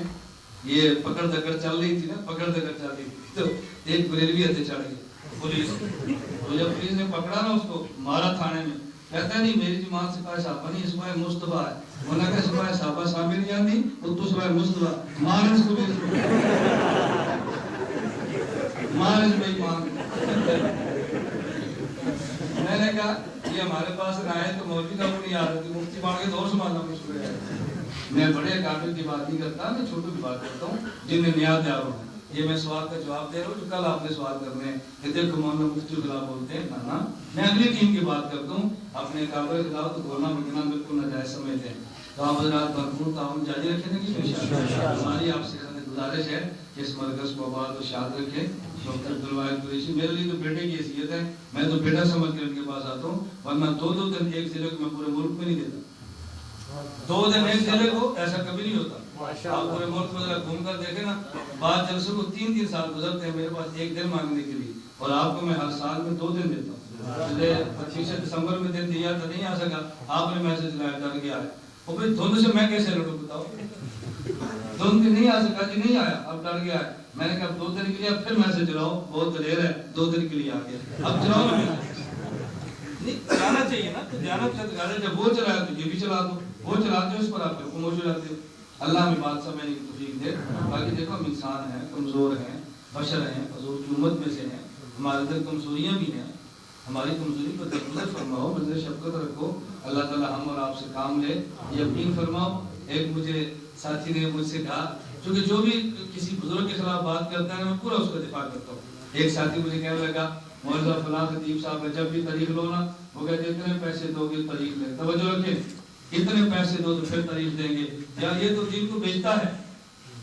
یہ پکڑ دکڑ چل رہی تھی نا، پکڑ دکڑ چل رہی تھی، تو ایک بریلوی ہتھے چڑھ گئی پولیس، تو جب پولیس نے پکڑا نا اس کو مارا تھانے میں، کہتا نہیں میری جماعت سپاہی صاحبہ نہیں، سپاہی مصطفیٰ ہے، انہوں نے کہا سپاہی صاحبہ صاحب نہیں جانتی، تو سپاہی مصطفیٰ، مار اس کو بھی، مار اس میں ایمان۔ میں نے کہا یہ ہمارے پاس رائے تو مولوی کا وہ نہیں آ رہی، مفتی بن کے دور سنبھالنا مشکل ہے۔ میں بڑے قابل کی بات نہیں کرتا، میں چھوٹوں کی بات کرتا ہوں جن میں نیا تیار ہونا ہے۔ یہ میں سوال کا جواب دے رہا ہوں جو کل آپ نے سوال کرنے ہیں کہ دیکھو مولانا مفتی کے خلاف بولتے ہیں، نا میں اگلی ٹیم کی بات کرتا ہوں، اپنے قابل کے خلاف تو بولنا بگنا بالکل ناجائز سمجھتے ہیں۔ تو آپ حضرات بھرپور تعاون جاری رکھیں گے، ہماری آپ سے گزارش ہے کہ اس مرکز کو آباد و شاد رکھیں. ڈاکٹر عبدالواحد قریشی میرے لیے تو بیٹے کی حیثیت ہے, میں تو بیٹا سمجھ کر ان کے پاس آتا ہوں, ورنہ 2 دن ایک ضلع کو میں پورے ملک میں نہیں دیتا. 2 دن ایک ضلع کو ایسا کبھی نہیں ہوتا. آپ پورے ملک میں ذرا گھوم کر دیکھیں نا, بعض جلسوں کو 3 سال گزرتے ہیں میرے پاس 1 دن مانگنے کے لیے, اور آپ کو میں ہر سال میں 2 دن دیتا ہوں. 25 دسمبر میں دن دیا تو نہیں آ سکا, آپ نے میسج لایا ڈر گیا ہے, اور پھر دھند سے میں کیسے لڑوں بتاؤ, دھند نہیں آ سکا جی, نہیں آیا, اب ڈر گیا ہے. میں نے کہا 2 دن کے لیے پھر میسج چلاؤ, بہت دیر ہے, 2 دن کے لیے آ گیا, اب چلاؤ نا. نہیں چلانا چاہیے نا, تو دیانت کا تقاضا, جب وہ چلایا تو یہ بھی چلا دو, وہ چلاتے ہو اس پر آپ حکم ہو جاتے ہو. اللہ ہمیں بات سمجھنے کی توفیق دے. باقی دیکھو ہم انسان ہیں, کمزور ہیں, بشر ہیں, حضور کی امت میں سے ہیں, ہمارے اندر کمزوریاں بھی ہیں. ہماری کمزوری کو درگزر فرماؤ, نظر شفقت رکھو. اللہ تعالی ہم اور آپ سے کام لے, یقین فرماؤ. ایک مجھے ساتھی نے مجھ سے کہا, چونکہ جو بھی کسی بزرگ کے خلاف بات کرتا ہے میں پورا اس کا دفاع کرتا ہوں. ایک ساتھی مجھے کہنے لگا, مولانا فلاں خطیب صاحب جب بھی تاریخ لو نا, وہ کہتے اتنے پیسے دو گے تاریخ لیں, توجہ رکھیں, اتنے پیسے دو تو پھر تاریخ دیں گے. یار یہ تو دین کو بیچتا ہے,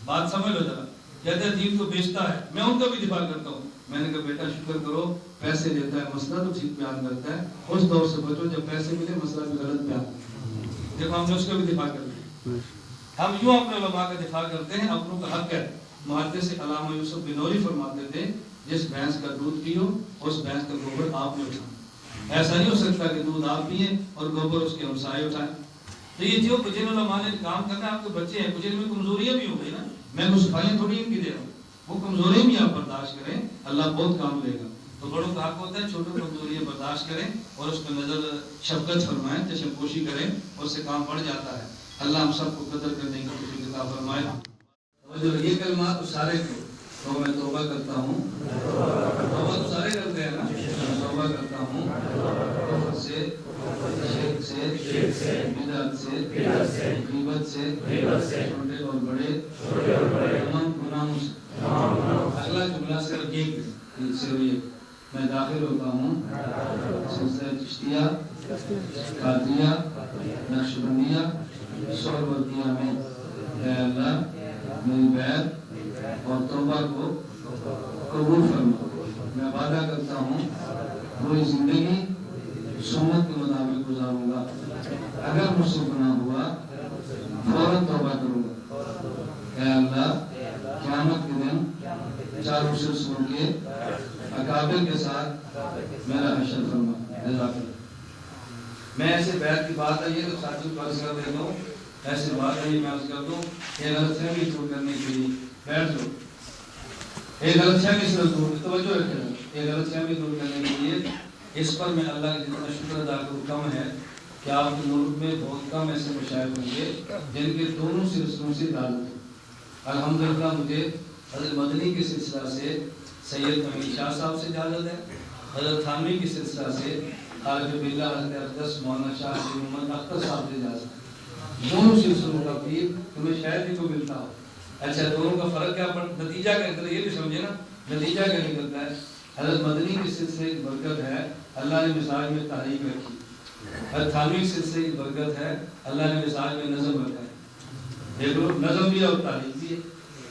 بات سمجھ لو ذرا, کہتے ہیں دین کو بیچتا ہے. میں ان کا بھی دفاع کرتا ہوں. میں نے کہا بیٹا شکر کرو, پیسے دیتا ہے, مسئلہ تو ٹھیک بیان کرتا ہے, اس دور سے بچو جب پیسے ملے مسئلہ بھی غلط بیان. دیکھو ہم نے اس کا بھی دفاع کر لیا. ہم یوں اپنے علماء کا دفاع کرتے ہیں, اپنوں کا حق ہے. محدث علامہ یوسف بنوری فرماتے تھے, جس بھینس کا دودھ پیو اس بھینس کا گوبر آپ نے اٹھانا. ایسا نہیں ہو سکتا کہ دودھ آپ پیئیں اور گوبر اس کے ہمسائے اٹھائیں. تو یہ جو جن علماء نے کام کرنا ہے, آپ کے بچے ہیں, کچھ ان میں کمزوریاں بھی ہو گئی نا, میں کچھ صفائیاں تھوڑی ان کی دے رہا ہوں, وہ کمزوریاں بھی آپ برداشت کریں, اللہ بہت کام لے گا. تو بڑوں کا حق ہوتا ہے چھوٹوں کمزوریاں برداشت کریں اور اس پہ نظر شفقت فرمائیں, چشم پوشی کریں, اور اس سے کام بڑھ جاتا ہے. اللہ ہم سب کو قدر کرنے کی توفیق عطا فرمائے. یہ کلمات تو سارے کو تو میں توبہ کرتا ہوں, توبہ تو سارے کرتے ہیں نا, توبہ کرتا ہوں کفر سے, شرک سے, بدعت سے, غیبت سے, چھوٹے اور بڑے تمام گناہوں سے. اگلا جملہ صرف یہ, میں داخل ہوتا ہوں سلسلہ چشتیہ, قادریہ, نقشبندیہ, سہروردیہ میں. اے اللہ میری بیعت اور توبہ کو قبول فرما. میں وعدہ کرتا ہوں پوری زندگی سنت کے مطابق گزاروں گا. اگر مجھ سے گناہ ہوا فوراً توبہ کروں گا. اے اللہ قیامت کے دن چاروں سلسلوں کے اکابر کے ساتھ میرا حشر فرما. جزاک اللہ. میں ایسے بیعت کی بات آئی ہے تو ساتھیوں کو عرض کر دیتا ہوں, ایسے بات آئی میں عرض کر دوں, یہ غلط فہمی دور کرنے کے لیے بیٹھ جاؤ. یہ غلط فہمی سے دور, توجہ رکھیں, یہ غلط فہمی دور کرنے کے لیے اس پر میں اللہ کا جتنا شکر ادا کروں کم ہے کہ آپ کے ملک میں بہت کم ایسے مشاہد ہوں گے جن کے دونوں سلسلوں سے تعلق ہے. الحمدللہ مجھے حضرت مدنی کے سلسلہ سے سید امین شاہ صاحب سے اجازت ہے, حضرت تھانوی کے سلسلہ سے عارف باللہ حضرت اقدس مولانا شاہ محمد اختر صاحب سے اجازت ہے. دونوں سلسلوں کا پیر تمہیں شاید ہی کو ملتا ہو. اچھا دونوں کا فرق کیا, پر نتیجہ کیا نکلتا, یہ بھی سمجھے نا, نتیجہ کیا نکلتا ہے. حضرت مدنی کے سلسلے کی برکت ہے, اللہ نے مزاج میں تحریک رکھی. حضرت تھانوی کے سلسلے کی برکت ہے, اللہ نے مزاج میں نظم رکھا ہے. دیکھ لو نظم بھی اور تحریک بھی ہے.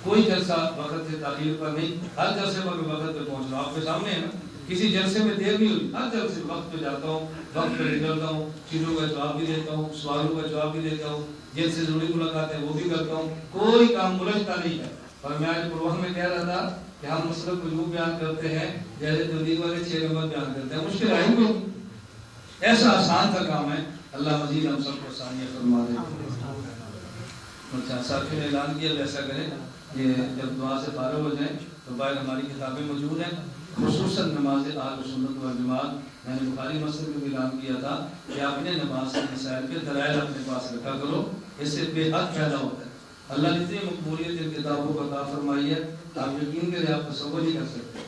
کوئی جلسہ وقت سے تاخیر پر نہیں, ہر جلسے پر وقت پہ پہنچ رہا ہوں. آپ کے سامنے ہے نا, کسی جلسے میں دیر نہیں ہوئی, ہر جلسے وقت پہ جاتا ہوں, وقت پہ نکلتا ہوں, چیزوں کا جواب بھی دیتا ہوں, سوالوں کا جواب بھی دیتا ہوں, جن سے ضروری ملاقات ہے وہ بھی کرتا ہوں. کوئی کام ملجھتا نہیں ہے. اور میں آج پروگرام میں کہہ رہا تھا کہ ہم مسئلہ کو یوں بیان کرتے ہیں جیسے تبلیغ والے 6 نمبر بیان کرتے ہیں. مشکل ہے ہی نہیں, ایسا آسان سا کام ہے. اللہ مزید ہم سب کو آسانیاں فرما دے. اچھا ساتھیوں نے اعلان کیا ویسا کریں, یہ جب دعا سے فارغ ہو جائیں تو باہر ہماری کتابیں موجود ہیں, خصوصاً نماز اہل سنت والجماعت. میں نے بخاری مسجد میں بھی اعلان کیا تھا کہ آپ نے نماز کے مسائل کے دلائل اپنے پاس رکھا کرو, اس سے بے حد فائدہ ہوتا ہے. اللہ نے اتنی مقبولیت ان کتابوں کو عطا فرمائی ہے, آپ یقین کریں آپ تصور نہیں کر سکتے.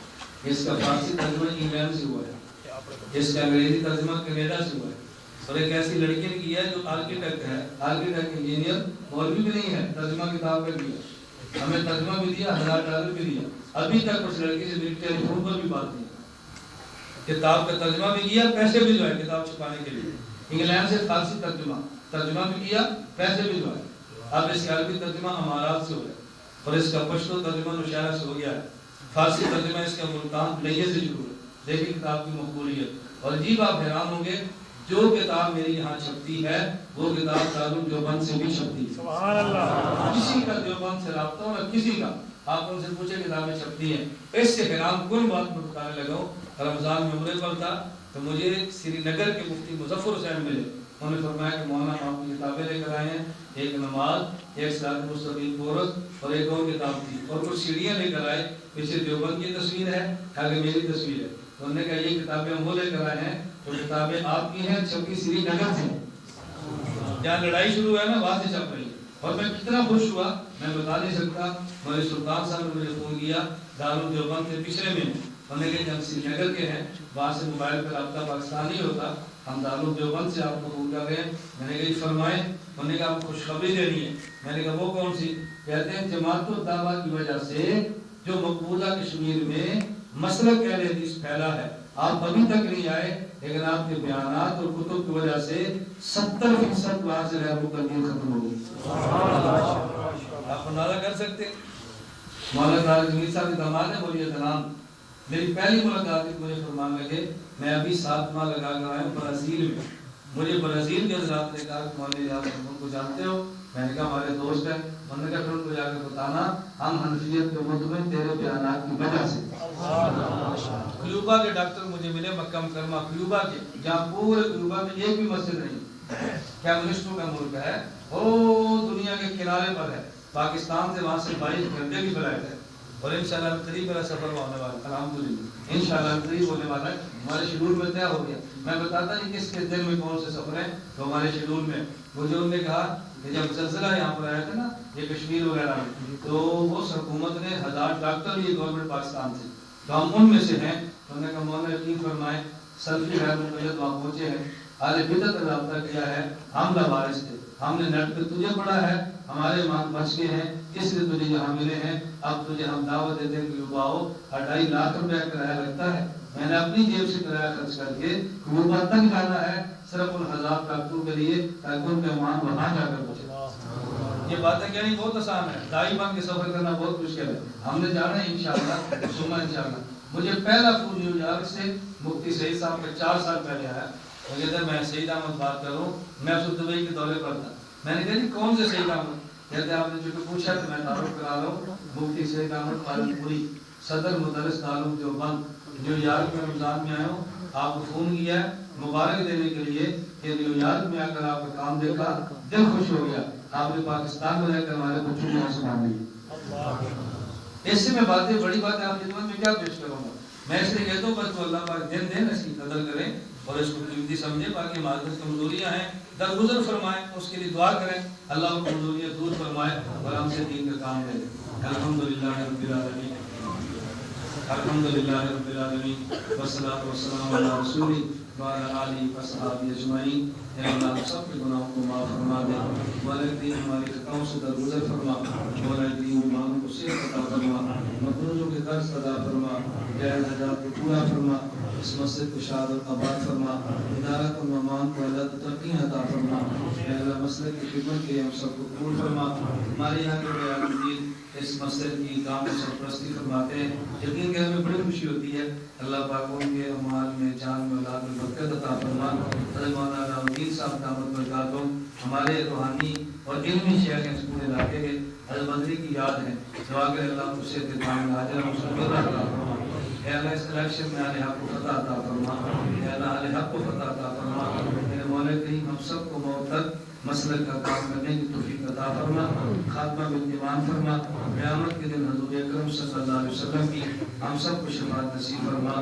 اس کا فارسی ترجمہ انگلینڈ سے ہوا ہے, اس کا انگریزی ترجمہ کینیڈا سے ہوا ہے, اور ایک ایسی لڑکی نے کیا ہے جو آرکیٹیکٹ ہے, آرکیٹیکٹ انجینئر, مولوی بھی نہیں ہے, ترجمہ کتاب کر دیا, ہمیں ترجمہ بھی دیا, $1000 بھی دیا. ابھی تک اس لڑکی سے میری ٹیلی فون پر بھی بات نہیں. کتاب کا ترجمہ بھی کیا, پیسے بھی جو ہے کتاب چھپانے کے لیے. انگلینڈ سے فارسی ترجمہ بھی کیا, پیسے بھی جو ہے. اب اس کا عربی ترجمہ امارات سے ہو ہے. اور اس کا پشتو ترجمہ نوشہرہ سے ہو گیا ہے، فارسی ترجمہ اس کا ملتان لیہ سے شروع ہے۔ دیکھیں کتاب کی مقبولیت، اور عجیب آپ حیران ہوں گے جو کتاب میری یہاں چھپتی ہے وہ کتاب دارالعلوم دیوبند سے بھی چھپتی ہے۔ سبحان اللہ! کسی کا دیوبند سے رابطہ ہو نہ کسی کا، آپ ان سے پوچھے کتابیں چھپتی ہیں۔ اس سے حیران کن بات میں بتانے لگا ہوں، رمضان میں عمرے پر تھا تو مجھے سری نگر کے مفتی مظفر حسین ملے، انہوں نے فرمایا کہ مولانا آپ کی کتابیں لے کر آئے ہیں، ایک نماز، ایک صراط مستقیم کورس اور ایک اور کتاب تھی، اور کچھ سیڑھیاں لے کر آئے، پیچھے دیوبند کی تصویر ہے، آگے میری تصویر ہے۔ انہوں نے کہا یہ کتابیں ہم وہ لے کر آئے ہیں تو کتابیں آپ کی ہیں، چھپی سری نگر سے، جہاں لڑائی شروع ہے نا وہاں سے چھپ رہی ہے۔ اور میں کتنا خوش ہوا میں بتا نہیں سکتا۔ مولوی سلطان صاحب نے مجھے فون کیا دارالعلوم دیوبند کے پچھلے میں، انہوں نے کہا ہم سری نگر کے ہیں، وہاں سے موبائل پہ رابطہ پاکستان نہیں ہوتا، ہم دارالعلوم دیوبند سے آپ کو فون کر رہے ہیں۔ میں نے کہا یہ فرمائیں۔ انہوں نے کہا آپ کو خوشخبری دینی ہے۔ میں نے کہا وہ کون سی؟ کہتے ہیں جماعت الدعوہ کی وجہ سے جو مقبوضہ کشمیر میں مسلک اہل حدیث پھیلا ہے، آپ ابھی تک نہیں آئے، لیکن آپ کے بیانات اور کتب کی وجہ سے 70% وہاں سے غیر مقدمین ختم ہو گئی۔ آپ اندازہ کر سکتے ہیں؟ مولانا طارق جمیل صاحب کے داماد ہیں مولوی احترام، میری پہلی ملاقات تھی، مجھے فرمان لگے، میں ابھی 7 ماہ لگا کر آیا ہوں برازیل میں۔ مجھے برازیل کے حضرات نے کہا کہ مولوی آپ ان کو جانتے ہو؟ میں نے کہا ہمارے دوست ہیں۔ انہوں نے کہا پھر ان کو جا کے بتانا ہم حنفیت کے مدمن تیرے بیانات کی وجہ سے۔ کیوبا کے ڈاکٹر مجھے ملے، مکہ مکرمہ کیوبا کے، جہاں پورے کیوبا میں ایک بھی مسجد نہیں، کمیونسٹوں کا ملک ہے، وہ دنیا کے کنارے پر ہے، پاکستان سے وہاں سے 22 گھنٹے کی فلائٹ ہے، اور انشاءاللہ قریب میرا سفر ہونے والا ہے، الحمدللہ انشاءاللہ قریب ہونے والا ہے، ہمارے شیڈول میں طے ہو گیا۔ میں بتاتا نہیں کس کے دن میں کون سے سفر ہیں تو ہمارے شیڈول میں۔ مجھے انہوں نے کہا کہ جب زلزلہ یہاں پر آیا تھا نا یہ کشمیر وغیرہ میں، تو وہ حکومت نے 1000 ڈاکٹر لیے گورنمنٹ پاکستان سے، تو ہم ان میں سے ہیں۔ انہوں نے کہا مولانا یقین فرمائے سلفی غیر مقید وہاں پہنچے ہیں، اہل بدعت نے رابطہ کیا ہے، ہم لوارث تھے، ہم نے نیٹ پہ تجھے پڑھا ہے، ہمارے ایمان بچ گئے ہیں، اس لیے تجھے یہاں ملے ہیں، اب تجھے ہم دعوت دیتے ہیں کہ یوبا ہو، 2.5 لاکھ روپے کرایہ لگتا ہے، میں نے اپنی جیب سے کرایہ خرچ کر کے یوبا تک جانا ہے صرف ان 1000 ڈاکٹروں کے لیے تاکہ ان کا ایمان وہاں جا کر پہنچے۔ یہ باتیں کہنی بہت آسان ہے، دائی بن کے سفر کرنا بہت مشکل ہے، ہم نے جانا ہے انشاءاللہ ثم انشاءاللہ۔ مجھے پہلا فون نیو یارک سے مفتی سعید صاحب کا 4 سال پہلے آیا، وہ کہتے ہیں میں سعید احمد بات کر رہا ہوں، میں اس دبئی کے دورے پر تھا۔ میں نے کہا جی کون سے سعید احمد؟ کہتے ہیں آپ نے جو پوچھا تو میں تعارف کرا رہا ہوں، مفتی سعید احمد پالن پوری، صدر مدرس دارالعلوم دیوبند، نیو یارک میں رمضان میں آیا ہوں، آپ کو فون کیا ہے مبارک دینے کے لیے کہ نیو یارک میں آ کر آپ کا کام دیکھا، دل خوش ہو گیا، آپ نے پاکستان میں رہ کر ہمارے بچوں کو سنبھال لی۔ اس سے میں باتیں بڑی باتیں آپ خدمت میں کیا پیش کروں گا، میں اس لیے کہتا ہوں بس تو اللہ پاک دن دن اس کی قدر کریں اور اس کو قیمتی سمجھیں، باقی معذرت کمزوریاں ہیں درگزر فرمائیں، اس کے لیے دعا کریں اللہ کو کمزوریاں دور فرمائے اور ہم سے دین کا کام دے دے۔ الحمدللہ رب العالمین، الحمدللہ رب العالمین، والصلاۃ والسلام علی رسول وعلی آلہ وصحبہ اجمعین۔ اے اللہ ہم سب کے گناہوں کو معاف فرما دے، والدین ہماری خطاؤں سے درگزر فرما، والدین ایمانوں کو صحت عطا فرما، مقروضوں کے قرض ادا فرما، جائز حاجات کو پورا فرما، اس مسجد کو شاد اور آباد فرما، ادارت و ممان کو اللہ ترقی عطا فرما، اے اللہ مسجد کی خدمت کے ہم سب کو قبول فرما۔ ہمارے یہاں کے بیان الدین اس مسجد کی کام میں سرپرستی فرماتے ہیں، یقین کہ ہمیں بڑی خوشی ہوتی ہے، اللہ پاک ان کے اعمال میں جان میں اولاد میں برکت عطا فرما۔ حضرت مولانا علاؤ الدین صاحب دامت برکاتہم ہمارے روحانی اور علمی شیخ ہیں اس پورے علاقے کے، حضرت بدری کی یاد ہے، دعا کرے اللہ کو صحت کامل عاجلہ مسلمہ عطا فرما۔ اے اللہ اس الیکشن میں اہل حق کو فتح عطا فرما، اے اللہ اہل حق کو فتح عطا فرما، میرے مولا کریم ہم سب کو موت تک مسلک کا کام کرنے کی توفیق عطا فرما، خاتمہ بالایمان فرما، قیامت کے دن حضور اکرم صلی اللہ علیہ وسلم کی ہم سب کو شفاعت نصیب فرما۔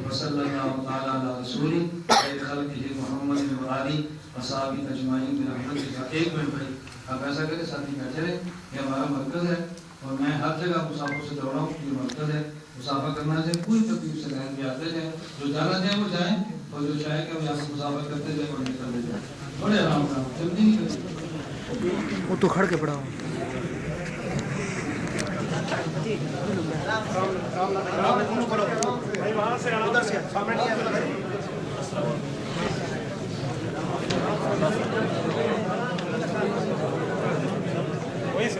وصلی اللہ تعالی علی رسولہ خیر خلقہ محمد و آلہ وصحبہ اجمعین برحمتک۔ ایک منٹ بھائی آپ ایسا کریں ساتھی بیٹھے رہے، یہ ہمارا مرکز ہے اور میں ہر جگہ مسافر سے دوڑا ہوں، یہ مرکز ہے، مسافر کرنا چاہے پوری تکلیف سے لائن میں آتے جائیں، جو جانا چاہیں وہ جائیں اور جو چاہے کہ ہم یہاں سے مسافر کرتے جائیں اور نکلتے جائیں، بڑے آرام کا جلدی نہیں کریں۔ وہ تو کھڑ کے پڑا ہوں۔ وہی سے